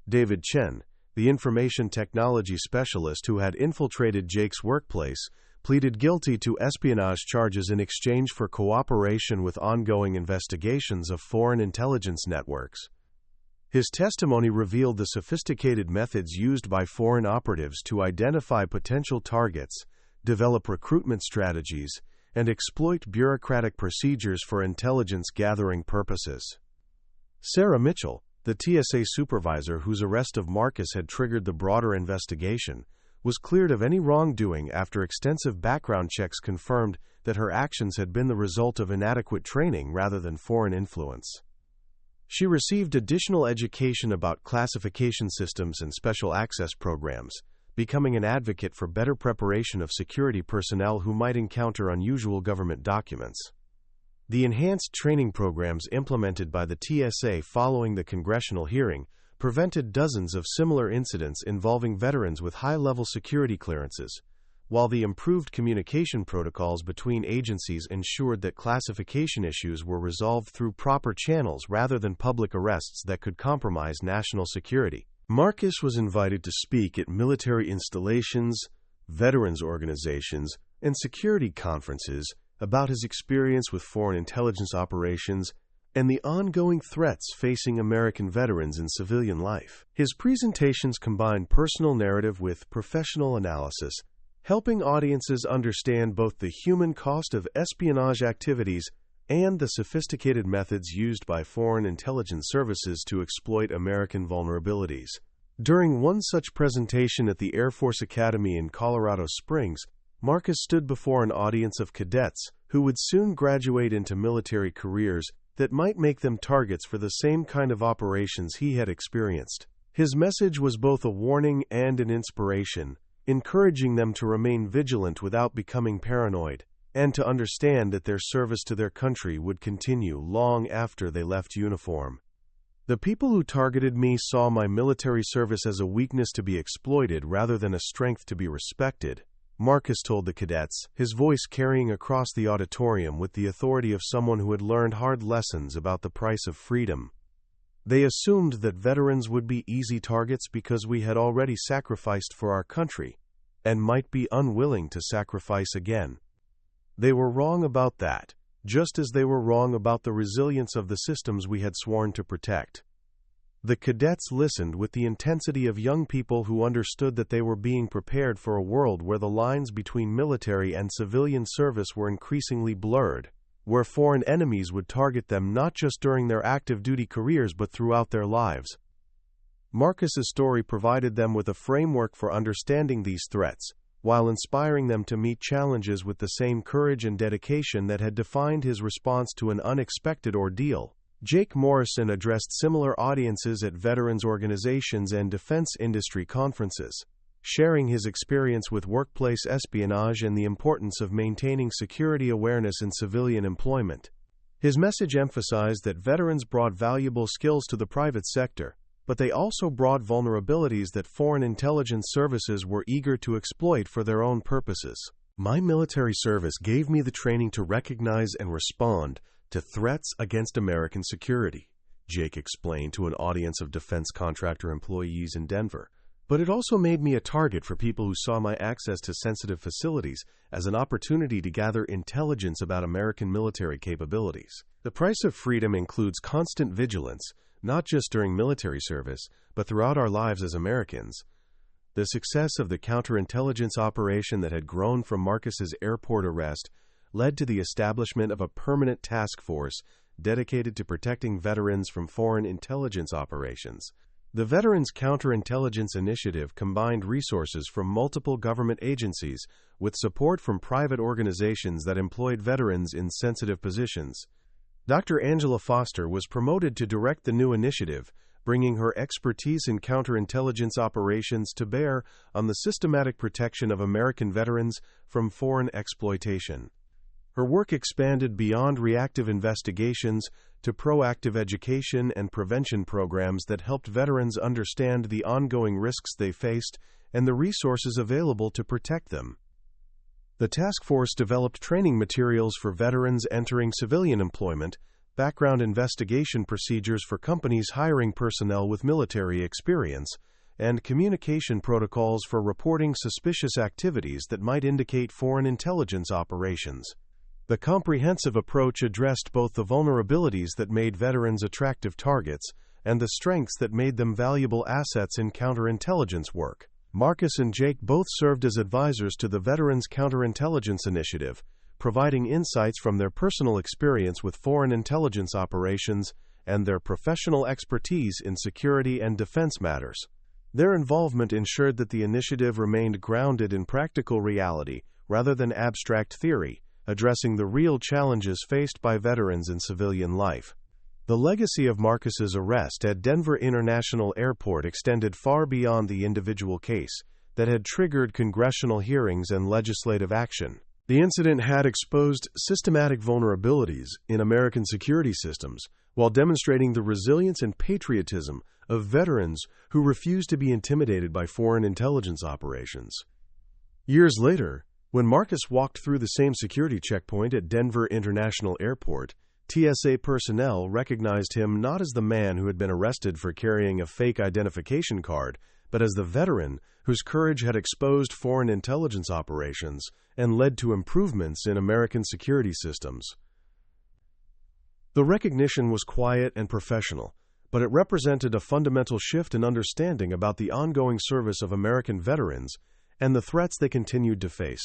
David Chen, the information technology specialist who had infiltrated Jake's workplace, pleaded guilty to espionage charges in exchange for cooperation with ongoing investigations of foreign intelligence networks. His testimony revealed the sophisticated methods used by foreign operatives to identify potential targets, develop recruitment strategies, and exploit bureaucratic procedures for intelligence-gathering purposes. Sarah Mitchell, the TSA supervisor whose arrest of Marcus had triggered the broader investigation, was cleared of any wrongdoing after extensive background checks confirmed that her actions had been the result of inadequate training rather than foreign influence. She received additional education about classification systems and special access programs, becoming an advocate for better preparation of security personnel who might encounter unusual government documents. The enhanced training programs implemented by the TSA following the congressional hearing prevented dozens of similar incidents involving veterans with high-level security clearances, while the improved communication protocols between agencies ensured that classification issues were resolved through proper channels rather than public arrests that could compromise national security. Marcus was invited to speak at military installations, veterans organizations, and security conferences about his experience with foreign intelligence operations and the ongoing threats facing American veterans in civilian life. His presentations combined personal narrative with professional analysis, helping audiences understand both the human cost of espionage activities and the sophisticated methods used by foreign intelligence services to exploit American vulnerabilities. During one such presentation at the Air Force Academy in Colorado Springs, Marcus stood before an audience of cadets who would soon graduate into military careers that might make them targets for the same kind of operations he had experienced. His message was both a warning and an inspiration, encouraging them to remain vigilant without becoming paranoid, and to understand that their service to their country would continue long after they left uniform. The people who targeted me saw my military service as a weakness to be exploited rather than a strength to be respected, Marcus told the cadets, his voice carrying across the auditorium with the authority of someone who had learned hard lessons about the price of freedom. They assumed that veterans would be easy targets because we had already sacrificed for our country, and might be unwilling to sacrifice again. They were wrong about that, just as they were wrong about the resilience of the systems we had sworn to protect. The cadets listened with the intensity of young people who understood that they were being prepared for a world where the lines between military and civilian service were increasingly blurred, where foreign enemies would target them not just during their active duty careers but throughout their lives. Marcus's story provided them with a framework for understanding these threats, while inspiring them to meet challenges with the same courage and dedication that had defined his response to an unexpected ordeal. Jake Morrison addressed similar audiences at veterans organizations and defense industry conferences, sharing his experience with workplace espionage and the importance of maintaining security awareness in civilian employment. His message emphasized that veterans brought valuable skills to the private sector, but they also brought vulnerabilities that foreign intelligence services were eager to exploit for their own purposes. My military service gave me the training to recognize and respond to threats against American security, Jake explained to an audience of defense contractor employees in Denver. But it also made me a target for people who saw my access to sensitive facilities as an opportunity to gather intelligence about American military capabilities. The price of freedom includes constant vigilance, not just during military service, but throughout our lives as Americans. The success of the counterintelligence operation that had grown from Marcus's airport arrest led to the establishment of a permanent task force dedicated to protecting veterans from foreign intelligence operations. The Veterans Counterintelligence Initiative combined resources from multiple government agencies with support from private organizations that employed veterans in sensitive positions. Dr. Angela Foster was promoted to direct the new initiative, bringing her expertise in counterintelligence operations to bear on the systematic protection of American veterans from foreign exploitation. Her work expanded beyond reactive investigations to proactive education and prevention programs that helped veterans understand the ongoing risks they faced and the resources available to protect them. The task force developed training materials for veterans entering civilian employment, background investigation procedures for companies hiring personnel with military experience, and communication protocols for reporting suspicious activities that might indicate foreign intelligence operations. The comprehensive approach addressed both the vulnerabilities that made veterans attractive targets and the strengths that made them valuable assets in counterintelligence work. Marcus and Jake both served as advisors to the Veterans Counterintelligence Initiative, providing insights from their personal experience with foreign intelligence operations and their professional expertise in security and defense matters. Their involvement ensured that the initiative remained grounded in practical reality rather than abstract theory, addressing the real challenges faced by veterans in civilian life. The legacy of Marcus's arrest at Denver International Airport extended far beyond the individual case that had triggered congressional hearings and legislative action. The incident had exposed systematic vulnerabilities in American security systems while demonstrating the resilience and patriotism of veterans who refused to be intimidated by foreign intelligence operations. Years later, when Marcus walked through the same security checkpoint at Denver International Airport, TSA personnel recognized him not as the man who had been arrested for carrying a fake identification card, but as the veteran whose courage had exposed foreign intelligence operations and led to improvements in American security systems. The recognition was quiet and professional, but it represented a fundamental shift in understanding about the ongoing service of American veterans and the threats they continued to face.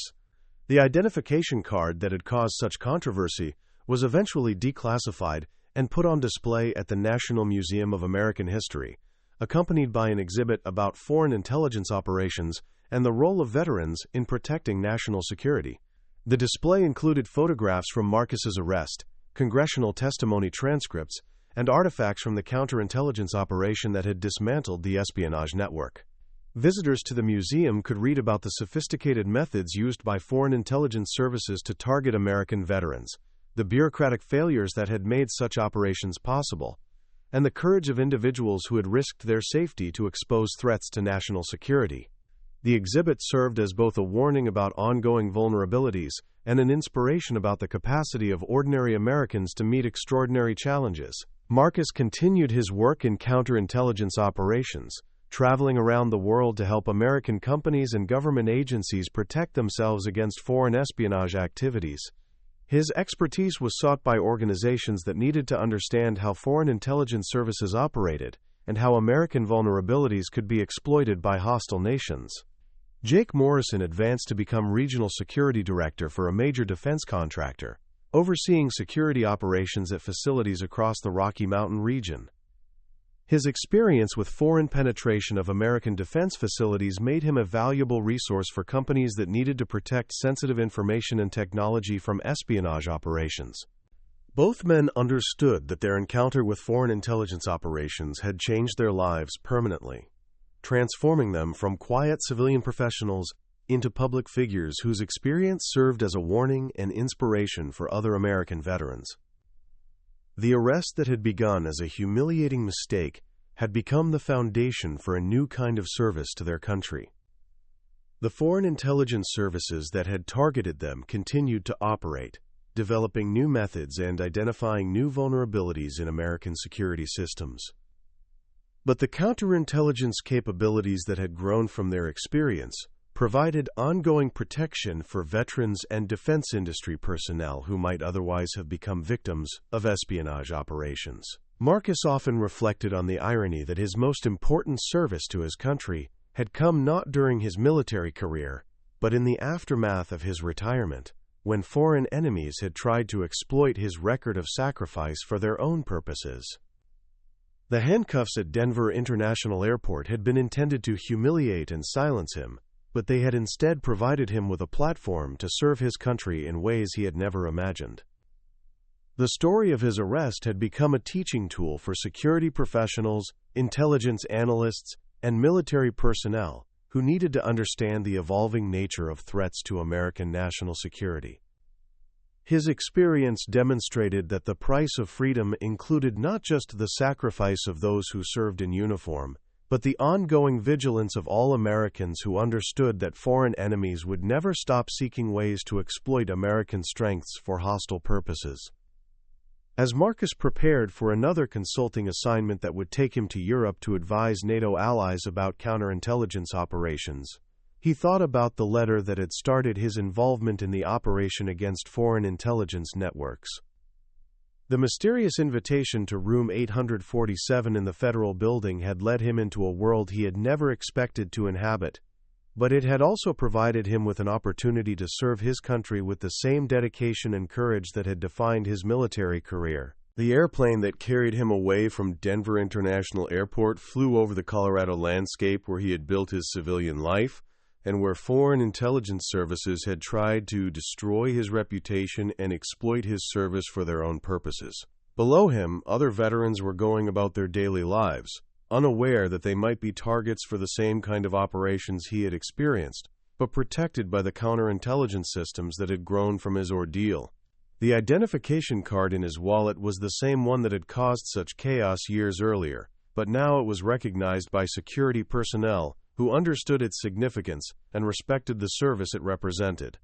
The identification card that had caused such controversy was eventually declassified and put on display at the National Museum of American History, accompanied by an exhibit about foreign intelligence operations and the role of veterans in protecting national security. The display included photographs from Marcus's arrest, congressional testimony transcripts, and artifacts from the counterintelligence operation that had dismantled the espionage network. Visitors to the museum could read about the sophisticated methods used by foreign intelligence services to target American veterans, the bureaucratic failures that had made such operations possible, and the courage of individuals who had risked their safety to expose threats to national security. The exhibit served as both a warning about ongoing vulnerabilities and an inspiration about the capacity of ordinary Americans to meet extraordinary challenges. Marcus continued his work in counterintelligence operations, traveling around the world to help American companies and government agencies protect themselves against foreign espionage activities. His expertise was sought by organizations that needed to understand how foreign intelligence services operated and how American vulnerabilities could be exploited by hostile nations. Jake Morrison advanced to become Regional Security Director for a major defense contractor, overseeing security operations at facilities across the Rocky Mountain region. His experience with foreign penetration of American defense facilities made him a valuable resource for companies that needed to protect sensitive information and technology from espionage operations. Both men understood that their encounter with foreign intelligence operations had changed their lives permanently, transforming them from quiet civilian professionals into public figures whose experience served as a warning and inspiration for other American veterans. The arrest that had begun as a humiliating mistake had become the foundation for a new kind of service to their country. The foreign intelligence services that had targeted them continued to operate, developing new methods and identifying new vulnerabilities in American security systems. But the counterintelligence capabilities that had grown from their experience provided ongoing protection for veterans and defense industry personnel who might otherwise have become victims of espionage operations. Marcus often reflected on the irony that his most important service to his country had come not during his military career, but in the aftermath of his retirement, when foreign enemies had tried to exploit his record of sacrifice for their own purposes. The handcuffs at Denver International Airport had been intended to humiliate and silence him, but they had instead provided him with a platform to serve his country in ways he had never imagined. The story of his arrest had become a teaching tool for security professionals, intelligence analysts, and military personnel who needed to understand the evolving nature of threats to American national security. His experience demonstrated that the price of freedom included not just the sacrifice of those who served in uniform, but the ongoing vigilance of all Americans who understood that foreign enemies would never stop seeking ways to exploit American strengths for hostile purposes. As Marcus prepared for another consulting assignment that would take him to Europe to advise NATO allies about counterintelligence operations, he thought about the letter that had started his involvement in the operation against foreign intelligence networks. The mysterious invitation to room 847 in the Federal Building had led him into a world he had never expected to inhabit, but it had also provided him with an opportunity to serve his country with the same dedication and courage that had defined his military career. The airplane that carried him away from Denver International Airport flew over the Colorado landscape where he had built his civilian life, and where foreign intelligence services had tried to destroy his reputation and exploit his service for their own purposes. Below him, other veterans were going about their daily lives, unaware that they might be targets for the same kind of operations he had experienced, but protected by the counterintelligence systems that had grown from his ordeal. The identification card in his wallet was the same one that had caused such chaos years earlier, but now it was recognized by security personnel who understood its significance and respected the service it represented.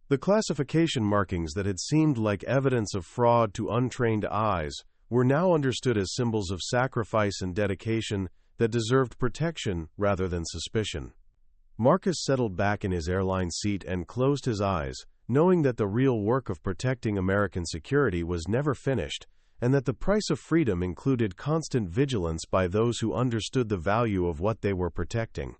The classification markings that had seemed like evidence of fraud to untrained eyes were now understood as symbols of sacrifice and dedication that deserved protection rather than suspicion. Marcus settled back in his airline seat and closed his eyes, knowing that the real work of protecting American security was never finished, and that the price of freedom included constant vigilance by those who understood the value of what they were protecting.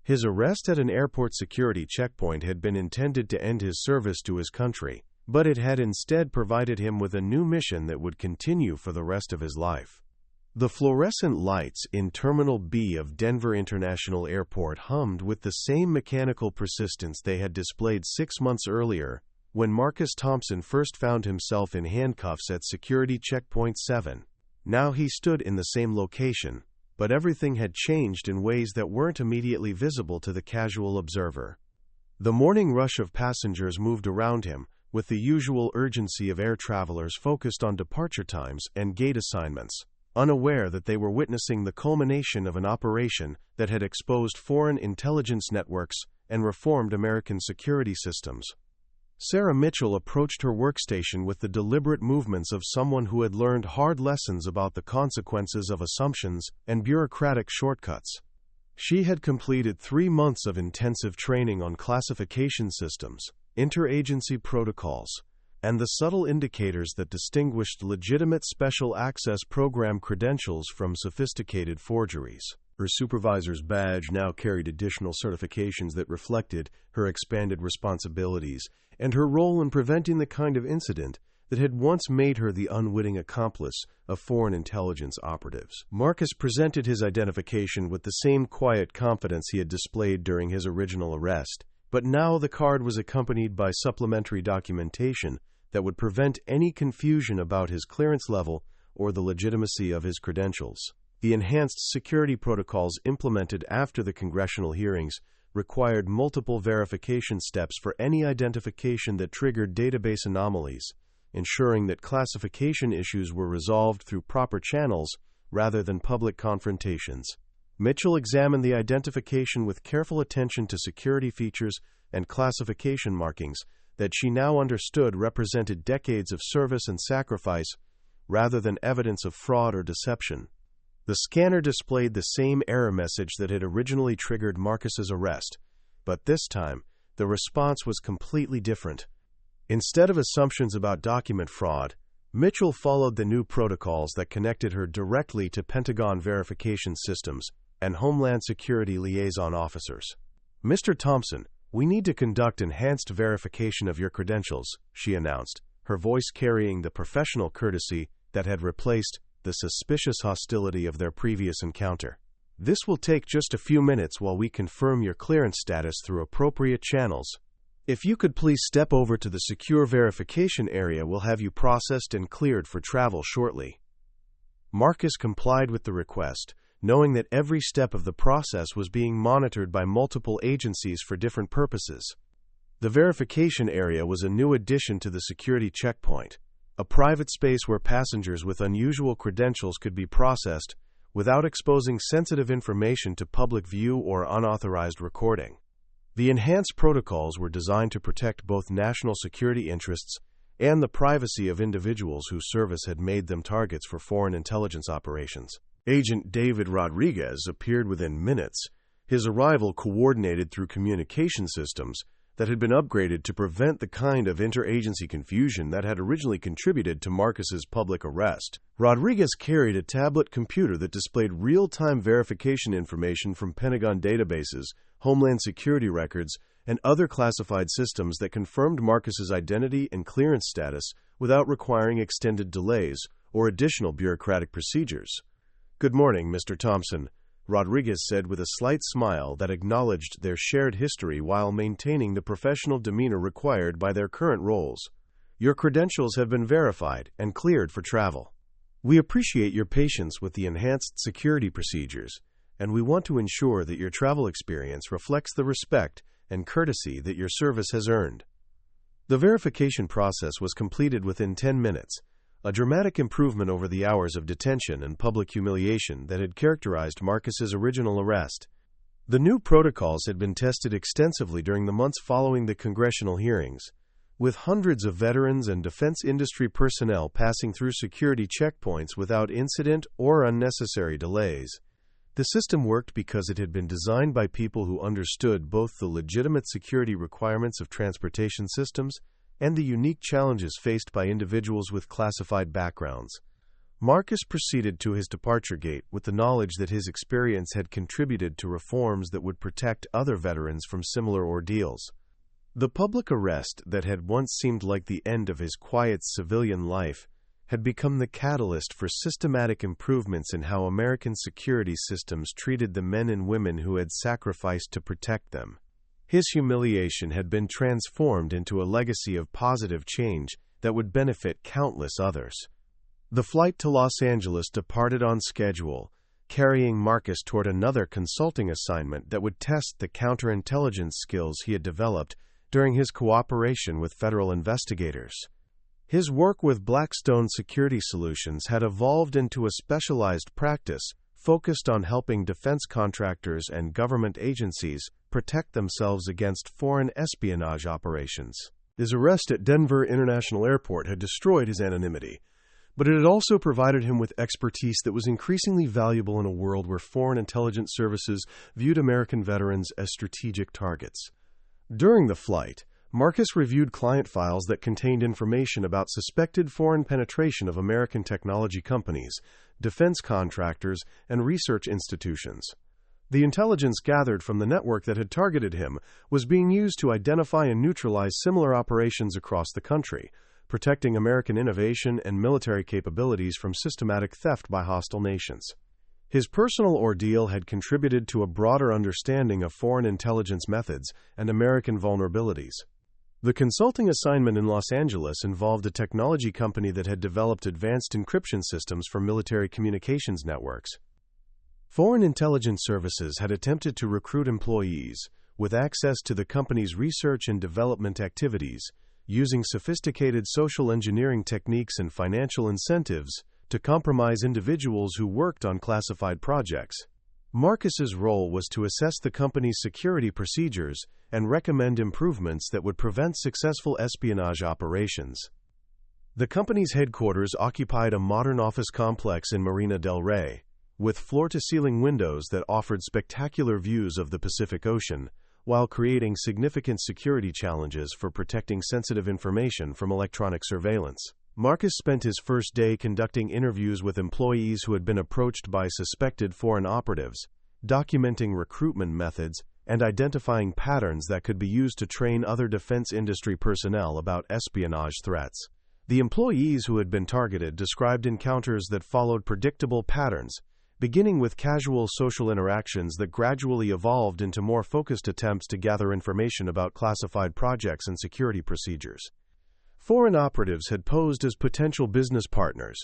His arrest at an airport security checkpoint had been intended to end his service to his country, but it had instead provided him with a new mission that would continue for the rest of his life. The fluorescent lights in Terminal B of Denver International Airport hummed with the same mechanical persistence they had displayed 6 months earlier, when Marcus Thompson first found himself in handcuffs at Security Checkpoint 7. Now he stood in the same location, but everything had changed in ways that weren't immediately visible to the casual observer. The morning rush of passengers moved around him, with the usual urgency of air travelers focused on departure times and gate assignments, unaware that they were witnessing the culmination of an operation that had exposed foreign intelligence networks and reformed American security systems. Sarah Mitchell approached her workstation with the deliberate movements of someone who had learned hard lessons about the consequences of assumptions and bureaucratic shortcuts. She had completed 3 months of intensive training on classification systems, interagency protocols, and the subtle indicators that distinguished legitimate special access program credentials from sophisticated forgeries. Her supervisor's badge now carried additional certifications that reflected her expanded responsibilities and her role in preventing the kind of incident that had once made her the unwitting accomplice of foreign intelligence operatives. Marcus presented his identification with the same quiet confidence he had displayed during his original arrest, but now the card was accompanied by supplementary documentation that would prevent any confusion about his clearance level or the legitimacy of his credentials. The enhanced security protocols implemented after the congressional hearings required multiple verification steps for any identification that triggered database anomalies, ensuring that classification issues were resolved through proper channels rather than public confrontations. Mitchell examined the identification with careful attention to security features and classification markings that she now understood represented decades of service and sacrifice rather than evidence of fraud or deception. The scanner displayed the same error message that had originally triggered Marcus's arrest, but this time, the response was completely different. Instead of assumptions about document fraud, Mitchell followed the new protocols that connected her directly to Pentagon verification systems and Homeland Security liaison officers. "Mr. Thompson, we need to conduct enhanced verification of your credentials," she announced, her voice carrying the professional courtesy that had replaced the suspicious hostility of their previous encounter. "This will take just a few minutes while we confirm your clearance status through appropriate channels. If you could please step over to the secure verification area, we'll have you processed and cleared for travel shortly." Marcus complied with the request, knowing that every step of the process was being monitored by multiple agencies for different purposes. The verification area was a new addition to the security checkpoint, a private space where passengers with unusual credentials could be processed without exposing sensitive information to public view or unauthorized recording. The enhanced protocols were designed to protect both national security interests and the privacy of individuals whose service had made them targets for foreign intelligence operations. Agent David Rodriguez appeared within minutes, his arrival coordinated through communication systems that had been upgraded to prevent the kind of interagency confusion that had originally contributed to Marcus's public arrest. Rodriguez carried a tablet computer that displayed real-time verification information from Pentagon databases, Homeland Security records, and other classified systems that confirmed Marcus's identity and clearance status without requiring extended delays or additional bureaucratic procedures. "Good morning, Mr. Thompson," Rodriguez said with a slight smile that acknowledged their shared history while maintaining the professional demeanor required by their current roles. "Your credentials have been verified and cleared for travel. We appreciate your patience with the enhanced security procedures, and we want to ensure that your travel experience reflects the respect and courtesy that your service has earned." The verification process was completed within 10 minutes, a dramatic improvement over the hours of detention and public humiliation that had characterized Marcus's original arrest. The new protocols had been tested extensively during the months following the congressional hearings, with hundreds of veterans and defense industry personnel passing through security checkpoints without incident or unnecessary delays. The system worked because it had been designed by people who understood both the legitimate security requirements of transportation systems and the unique challenges faced by individuals with classified backgrounds. Marcus proceeded to his departure gate with the knowledge that his experience had contributed to reforms that would protect other veterans from similar ordeals. The public arrest that had once seemed like the end of his quiet civilian life had become the catalyst for systematic improvements in how American security systems treated the men and women who had sacrificed to protect them. His humiliation had been transformed into a legacy of positive change that would benefit countless others. The flight to Los Angeles departed on schedule, carrying Marcus toward another consulting assignment that would test the counterintelligence skills he had developed during his cooperation with federal investigators. His work with Blackstone Security Solutions had evolved into a specialized practice focused on helping defense contractors and government agencies protect themselves against foreign espionage operations. His arrest at Denver International Airport had destroyed his anonymity, but it had also provided him with expertise that was increasingly valuable in a world where foreign intelligence services viewed American veterans as strategic targets. During the flight, Marcus reviewed client files that contained information about suspected foreign penetration of American technology companies, defense contractors, and research institutions. The intelligence gathered from the network that had targeted him was being used to identify and neutralize similar operations across the country, protecting American innovation and military capabilities from systematic theft by hostile nations. His personal ordeal had contributed to a broader understanding of foreign intelligence methods and American vulnerabilities. The consulting assignment in Los Angeles involved a technology company that had developed advanced encryption systems for military communications networks. Foreign intelligence services had attempted to recruit employees, with access to the company's research and development activities, using sophisticated social engineering techniques and financial incentives to compromise individuals who worked on classified projects. Marcus's role was to assess the company's security procedures and recommend improvements that would prevent successful espionage operations. The company's headquarters occupied a modern office complex in Marina del Rey, with floor-to-ceiling windows that offered spectacular views of the Pacific Ocean, while creating significant security challenges for protecting sensitive information from electronic surveillance. Marcus spent his first day conducting interviews with employees who had been approached by suspected foreign operatives, documenting recruitment methods, and identifying patterns that could be used to train other defense industry personnel about espionage threats. The employees who had been targeted described encounters that followed predictable patterns, beginning with casual social interactions that gradually evolved into more focused attempts to gather information about classified projects and security procedures. Foreign operatives had posed as potential business partners,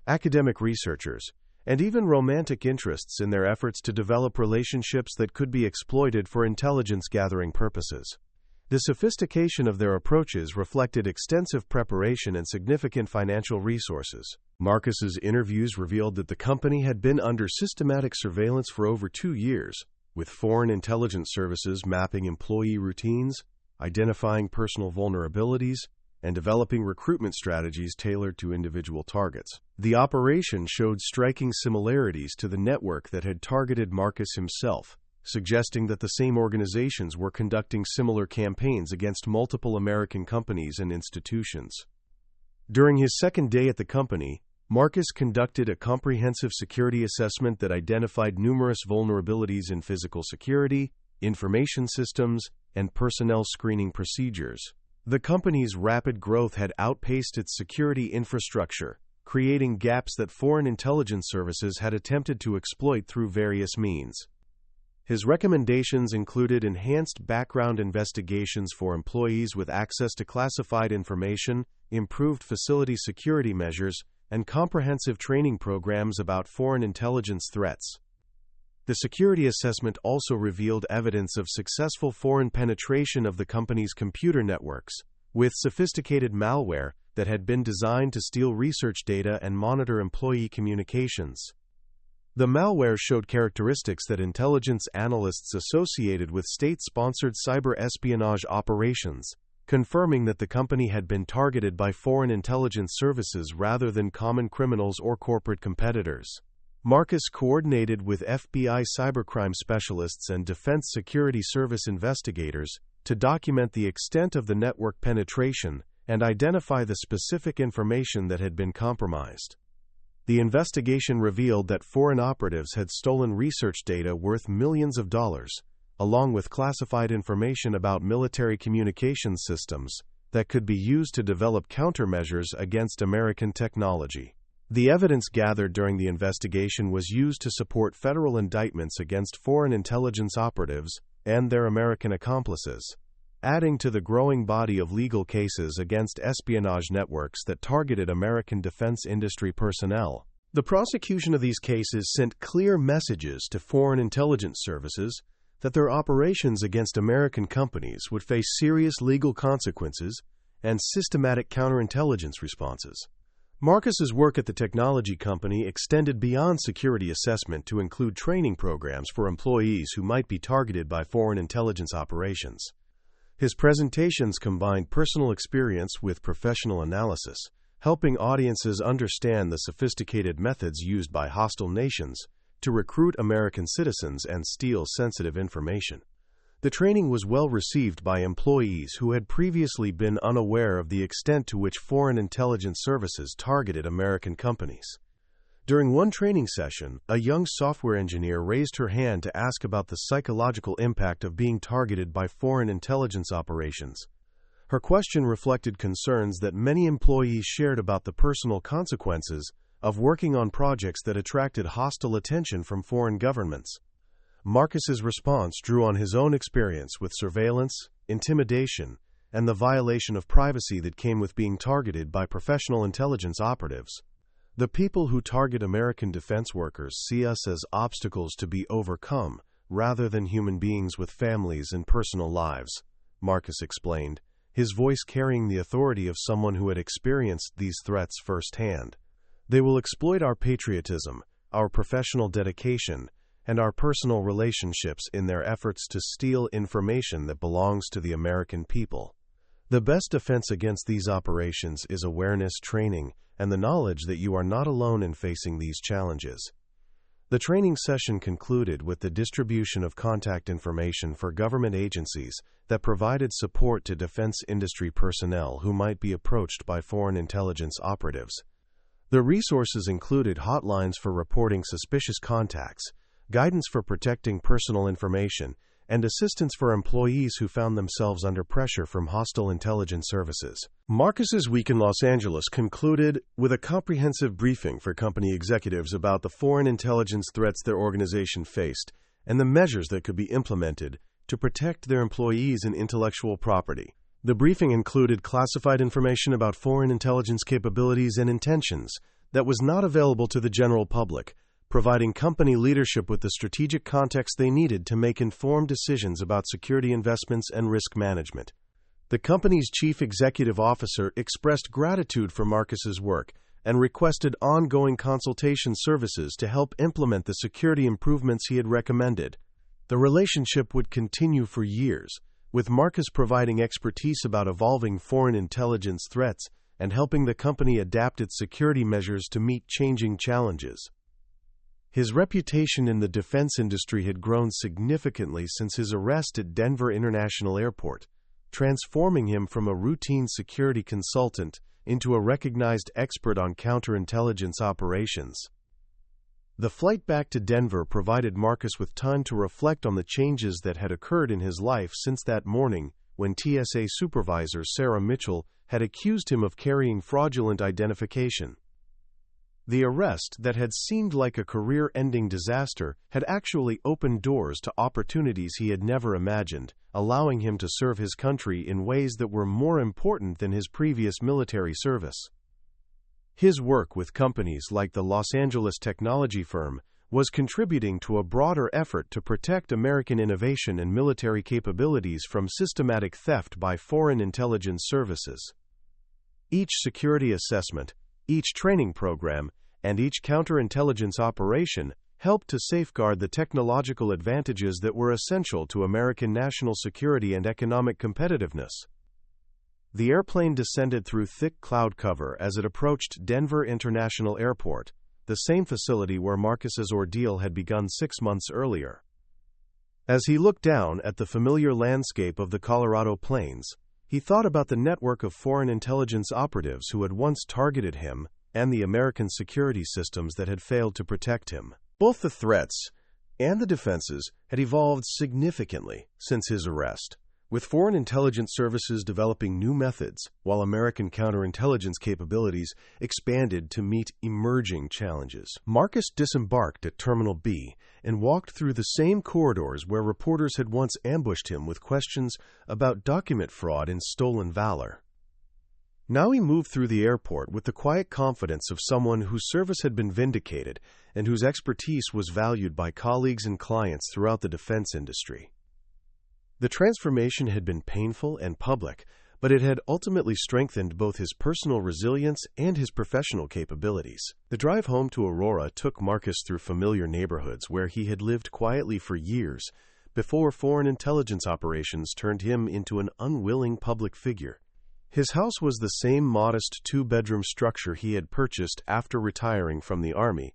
academic researchers, and even romantic interests in their efforts to develop relationships that could be exploited for intelligence-gathering purposes. The sophistication of their approaches reflected extensive preparation and significant financial resources. Marcus's interviews revealed that the company had been under systematic surveillance for over 2 years, with foreign intelligence services mapping employee routines, identifying personal vulnerabilities, and developing recruitment strategies tailored to individual targets. The operation showed striking similarities to the network that had targeted Marcus himself, suggesting that the same organizations were conducting similar campaigns against multiple American companies and institutions. During his second day at the company, Marcus conducted a comprehensive security assessment that identified numerous vulnerabilities in physical security, information systems, and personnel screening procedures. The company's rapid growth had outpaced its security infrastructure, creating gaps that foreign intelligence services had attempted to exploit through various means. His recommendations included enhanced background investigations for employees with access to classified information, improved facility security measures, and comprehensive training programs about foreign intelligence threats. The security assessment also revealed evidence of successful foreign penetration of the company's computer networks, with sophisticated malware that had been designed to steal research data and monitor employee communications. The malware showed characteristics that intelligence analysts associated with state-sponsored cyber espionage operations, confirming that the company had been targeted by foreign intelligence services rather than common criminals or corporate competitors. Marcus coordinated with FBI cybercrime specialists and Defense Security Service investigators to document the extent of the network penetration and identify the specific information that had been compromised. The investigation revealed that foreign operatives had stolen research data worth millions of dollars, along with classified information about military communications systems that could be used to develop countermeasures against American technology. The evidence gathered during the investigation was used to support federal indictments against foreign intelligence operatives and their American accomplices, adding to the growing body of legal cases against espionage networks that targeted American defense industry personnel. The prosecution of these cases sent clear messages to foreign intelligence services that their operations against American companies would face serious legal consequences and systematic counterintelligence responses. Marcus's work at the technology company extended beyond security assessment to include training programs for employees who might be targeted by foreign intelligence operations. His presentations combined personal experience with professional analysis, helping audiences understand the sophisticated methods used by hostile nations to recruit American citizens and steal sensitive information. The training was well received by employees who had previously been unaware of the extent to which foreign intelligence services targeted American companies. During one training session, a young software engineer raised her hand to ask about the psychological impact of being targeted by foreign intelligence operations. Her question reflected concerns that many employees shared about the personal consequences of working on projects that attracted hostile attention from foreign governments. Marcus's response drew on his own experience with surveillance, intimidation, and the violation of privacy that came with being targeted by professional intelligence operatives. The people who target American defense workers see us as obstacles to be overcome, rather than human beings with families and personal lives, Marcus explained, his voice carrying the authority of someone who had experienced these threats firsthand. They will exploit our patriotism, our professional dedication, and our personal relationships in their efforts to steal information that belongs to the American people. The best defense against these operations is awareness training and the knowledge that you are not alone in facing these challenges. The training session concluded with the distribution of contact information for government agencies that provided support to defense industry personnel who might be approached by foreign intelligence operatives. The resources included hotlines for reporting suspicious contacts, guidance for protecting personal information, and assistance for employees who found themselves under pressure from hostile intelligence services. Marcus's week in Los Angeles concluded with a comprehensive briefing for company executives about the foreign intelligence threats their organization faced and the measures that could be implemented to protect their employees and intellectual property. The briefing included classified information about foreign intelligence capabilities and intentions that was not available to the general public, providing company leadership with the strategic context they needed to make informed decisions about security investments and risk management. The company's chief executive officer expressed gratitude for Marcus's work and requested ongoing consultation services to help implement the security improvements he had recommended. The relationship would continue for years, with Marcus providing expertise about evolving foreign intelligence threats and helping the company adapt its security measures to meet changing challenges. His reputation in the defense industry had grown significantly since his arrest at Denver International Airport, transforming him from a routine security consultant into a recognized expert on counterintelligence operations. The flight back to Denver provided Marcus with time to reflect on the changes that had occurred in his life since that morning when TSA Supervisor Sarah Mitchell had accused him of carrying fraudulent identification. The arrest that had seemed like a career-ending disaster had actually opened doors to opportunities he had never imagined, allowing him to serve his country in ways that were more important than his previous military service. His work with companies like the Los Angeles technology firm was contributing to a broader effort to protect American innovation and military capabilities from systematic theft by foreign intelligence services. Each security assessment, each training program, and each counterintelligence operation helped to safeguard the technological advantages that were essential to American national security and economic competitiveness. The airplane descended through thick cloud cover as it approached Denver International Airport, the same facility where Marcus's ordeal had begun 6 months earlier. As he looked down at the familiar landscape of the Colorado Plains, he thought about the network of foreign intelligence operatives who had once targeted him and the American security systems that had failed to protect him. Both the threats and the defenses had evolved significantly since his arrest, with foreign intelligence services developing new methods while American counterintelligence capabilities expanded to meet emerging challenges. Marcus disembarked at Terminal B and walked through the same corridors where reporters had once ambushed him with questions about document fraud and stolen valor. Now he moved through the airport with the quiet confidence of someone whose service had been vindicated and whose expertise was valued by colleagues and clients throughout the defense industry. The transformation had been painful and public, but it had ultimately strengthened both his personal resilience and his professional capabilities. The drive home to Aurora took Marcus through familiar neighborhoods where he had lived quietly for years before foreign intelligence operations turned him into an unwilling public figure. His house was the same modest 2-bedroom structure he had purchased after retiring from the Army,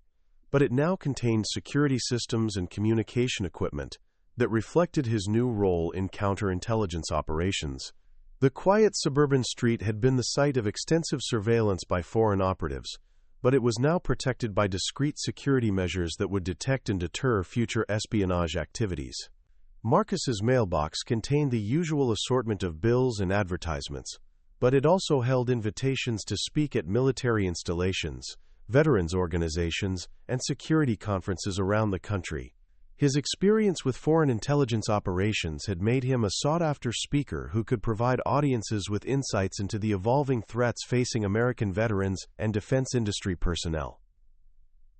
but it now contained security systems and communication equipment that reflected his new role in counterintelligence operations. The quiet suburban street had been the site of extensive surveillance by foreign operatives, but it was now protected by discreet security measures that would detect and deter future espionage activities. Marcus's mailbox contained the usual assortment of bills and advertisements, but it also held invitations to speak at military installations, veterans organizations, and security conferences around the country. His experience with foreign intelligence operations had made him a sought-after speaker who could provide audiences with insights into the evolving threats facing American veterans and defense industry personnel.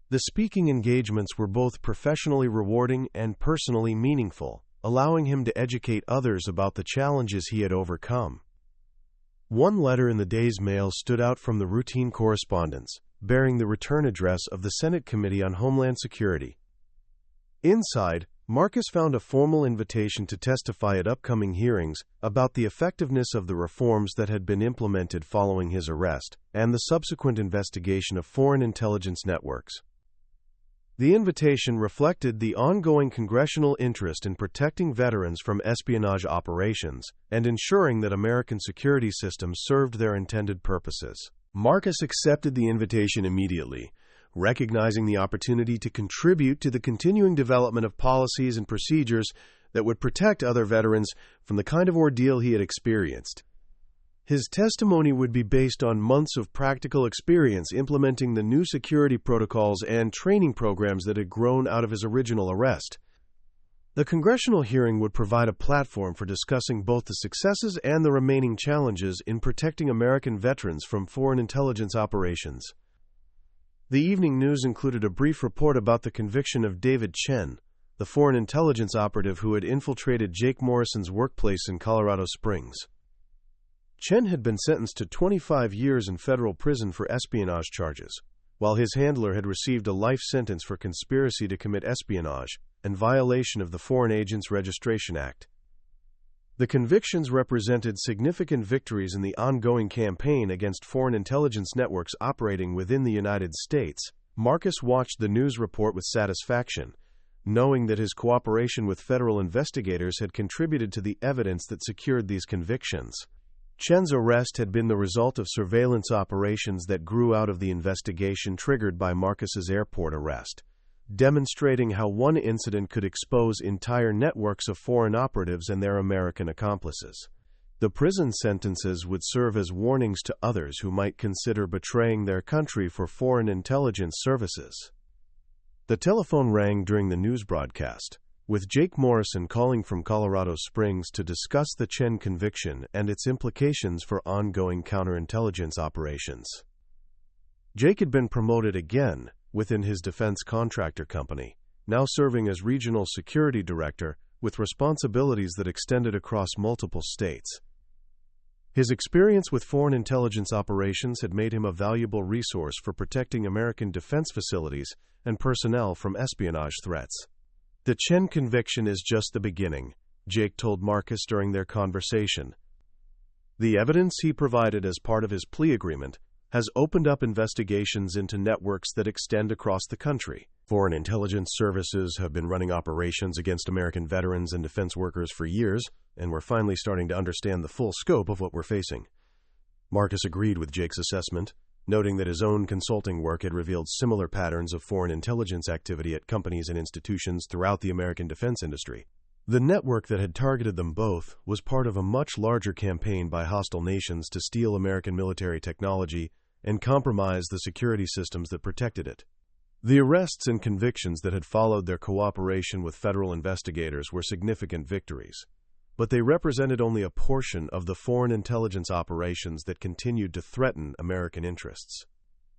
The speaking engagements were both professionally rewarding and personally meaningful, allowing him to educate others about the challenges he had overcome. One letter in the day's mail stood out from the routine correspondence, bearing the return address of the Senate Committee on Homeland Security. Inside, Marcus found a formal invitation to testify at upcoming hearings about the effectiveness of the reforms that had been implemented following his arrest and the subsequent investigation of foreign intelligence networks. The invitation reflected the ongoing congressional interest in protecting veterans from espionage operations and ensuring that American security systems served their intended purposes. Marcus accepted the invitation immediately, recognizing the opportunity to contribute to the continuing development of policies and procedures that would protect other veterans from the kind of ordeal he had experienced. His testimony would be based on months of practical experience implementing the new security protocols and training programs that had grown out of his original arrest. The congressional hearing would provide a platform for discussing both the successes and the remaining challenges in protecting American veterans from foreign intelligence operations. The evening news included a brief report about the conviction of David Chen, the foreign intelligence operative who had infiltrated Jake Morrison's workplace in Colorado Springs. Chen had been sentenced to 25 years in federal prison for espionage charges, while his handler had received a life sentence for conspiracy to commit espionage and violation of the Foreign Agents Registration Act. The convictions represented significant victories in the ongoing campaign against foreign intelligence networks operating within the United States. Marcus watched the news report with satisfaction, knowing that his cooperation with federal investigators had contributed to the evidence that secured these convictions. Chen's arrest had been the result of surveillance operations that grew out of the investigation triggered by Marcus's airport arrest, demonstrating how one incident could expose entire networks of foreign operatives and their American accomplices. The prison sentences would serve as warnings to others who might consider betraying their country for foreign intelligence services. The telephone rang during the news broadcast, with Jake Morrison calling from Colorado Springs to discuss the Chen conviction and its implications for ongoing counterintelligence operations. Jake had been promoted again within his defense contractor company, now serving as regional security director with responsibilities that extended across multiple states. His experience with foreign intelligence operations had made him a valuable resource for protecting American defense facilities and personnel from espionage threats. The Chen conviction is just the beginning, Jake told Marcus during their conversation. The evidence he provided as part of his plea agreement has opened up investigations into networks that extend across the country. Foreign intelligence services have been running operations against American veterans and defense workers for years, and we're finally starting to understand the full scope of what we're facing. Marcus agreed with Jake's assessment, noting that his own consulting work had revealed similar patterns of foreign intelligence activity at companies and institutions throughout the American defense industry. The network that had targeted them both was part of a much larger campaign by hostile nations to steal American military technology and compromise the security systems that protected it. The arrests and convictions that had followed their cooperation with federal investigators were significant victories, but they represented only a portion of the foreign intelligence operations that continued to threaten American interests.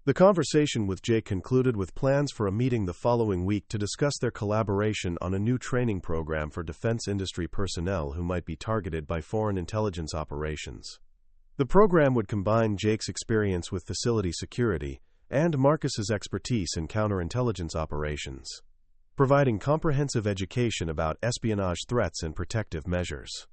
The conversation with Jake concluded with plans for a meeting the following week to discuss their collaboration on a new training program for defense industry personnel who might be targeted by foreign intelligence operations. The program would combine Jake's experience with facility security and Marcus's expertise in counterintelligence operations, providing comprehensive education about espionage threats and protective measures.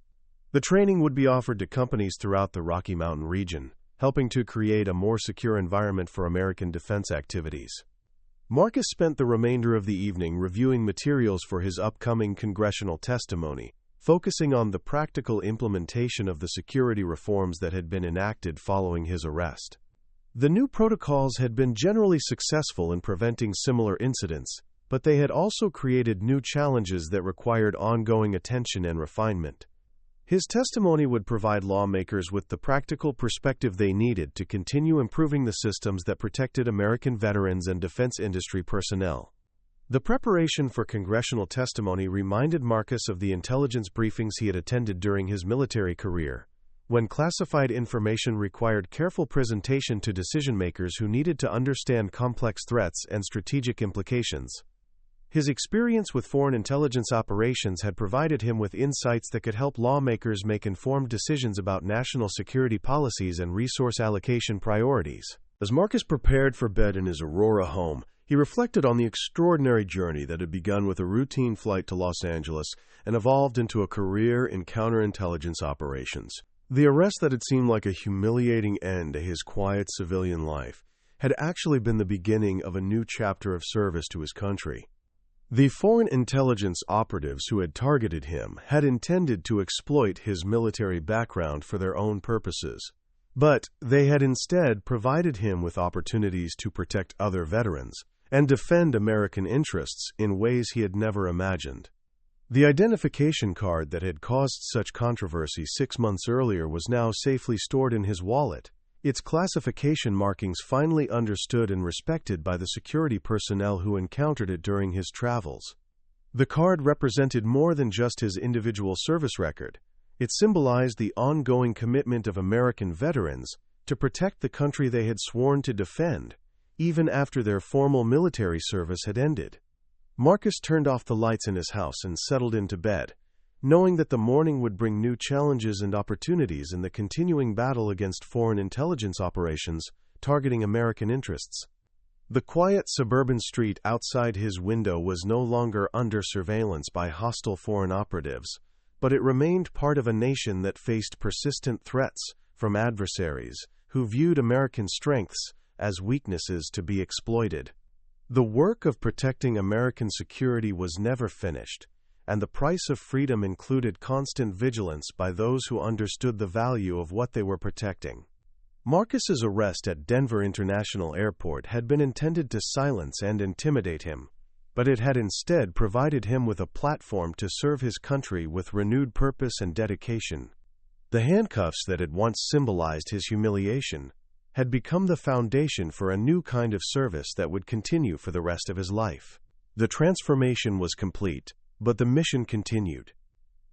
The training would be offered to companies throughout the Rocky Mountain region, helping to create a more secure environment for American defense activities. Marcus spent the remainder of the evening reviewing materials for his upcoming congressional testimony, focusing on the practical implementation of the security reforms that had been enacted following his arrest. The new protocols had been generally successful in preventing similar incidents, but they had also created new challenges that required ongoing attention and refinement. His testimony would provide lawmakers with the practical perspective they needed to continue improving the systems that protected American veterans and defense industry personnel. The preparation for congressional testimony reminded Marcus of the intelligence briefings he had attended during his military career, when classified information required careful presentation to decision-makers who needed to understand complex threats and strategic implications. His experience with foreign intelligence operations had provided him with insights that could help lawmakers make informed decisions about national security policies and resource allocation priorities. As Marcus prepared for bed in his Aurora home, he reflected on the extraordinary journey that had begun with a routine flight to Los Angeles and evolved into a career in counterintelligence operations. The arrest that had seemed like a humiliating end to his quiet civilian life had actually been the beginning of a new chapter of service to his country. The foreign intelligence operatives who had targeted him had intended to exploit his military background for their own purposes, but they had instead provided him with opportunities to protect other veterans and defend American interests in ways he had never imagined. The identification card that had caused such controversy 6 months earlier was now safely stored in his wallet, its classification markings finally understood and respected by the security personnel who encountered it during his travels. The card represented more than just his individual service record. It symbolized the ongoing commitment of American veterans to protect the country they had sworn to defend, even after their formal military service had ended. Marcus turned off the lights in his house and settled into bed, knowing that the morning would bring new challenges and opportunities in the continuing battle against foreign intelligence operations targeting American interests. The quiet suburban street outside his window was no longer under surveillance by hostile foreign operatives, but it remained part of a nation that faced persistent threats from adversaries who viewed American strengths as weaknesses to be exploited. The work of protecting American security was never finished, and the price of freedom included constant vigilance by those who understood the value of what they were protecting. Marcus's arrest at Denver International Airport had been intended to silence and intimidate him, but it had instead provided him with a platform to serve his country with renewed purpose and dedication. The handcuffs that had once symbolized his humiliation had become the foundation for a new kind of service that would continue for the rest of his life. The transformation was complete, but the mission continued.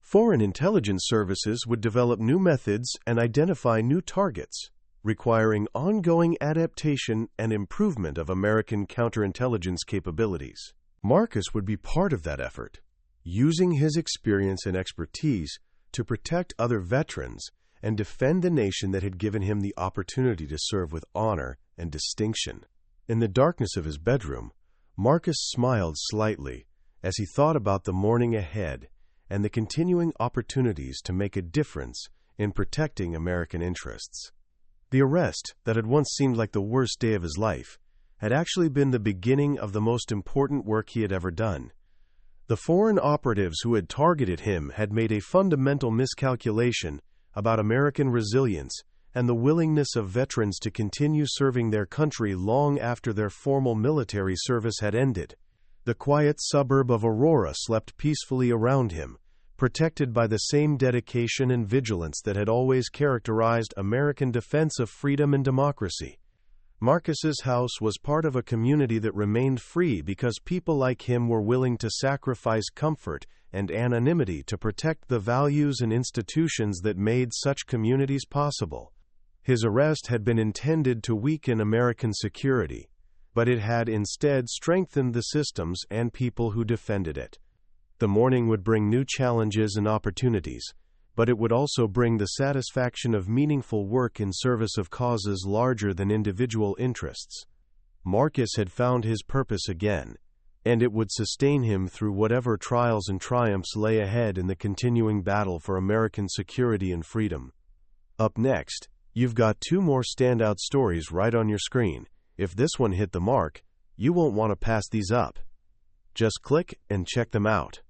Foreign intelligence services would develop new methods and identify new targets, requiring ongoing adaptation and improvement of American counterintelligence capabilities. Marcus would be part of that effort, using his experience and expertise to protect other veterans and defend the nation that had given him the opportunity to serve with honor and distinction. In the darkness of his bedroom, Marcus smiled slightly as he thought about the morning ahead and the continuing opportunities to make a difference in protecting American interests. The arrest that had once seemed like the worst day of his life had actually been the beginning of the most important work he had ever done. The foreign operatives who had targeted him had made a fundamental miscalculation about American resilience and the willingness of veterans to continue serving their country long after their formal military service had ended. The quiet suburb of Aurora slept peacefully around him, protected by the same dedication and vigilance that had always characterized American defense of freedom and democracy. Marcus's house was part of a community that remained free because people like him were willing to sacrifice comfort and anonymity to protect the values and institutions that made such communities possible. His arrest had been intended to weaken American security, but it had instead strengthened the systems and people who defended it. The morning would bring new challenges and opportunities, but it would also bring the satisfaction of meaningful work in service of causes larger than individual interests. Marcus had found his purpose again, and it would sustain him through whatever trials and triumphs lay ahead in the continuing battle for American security and freedom. Up next, you've got 2 more standout stories right on your screen. If this one hit the mark, you won't want to pass these up. Just click and check them out.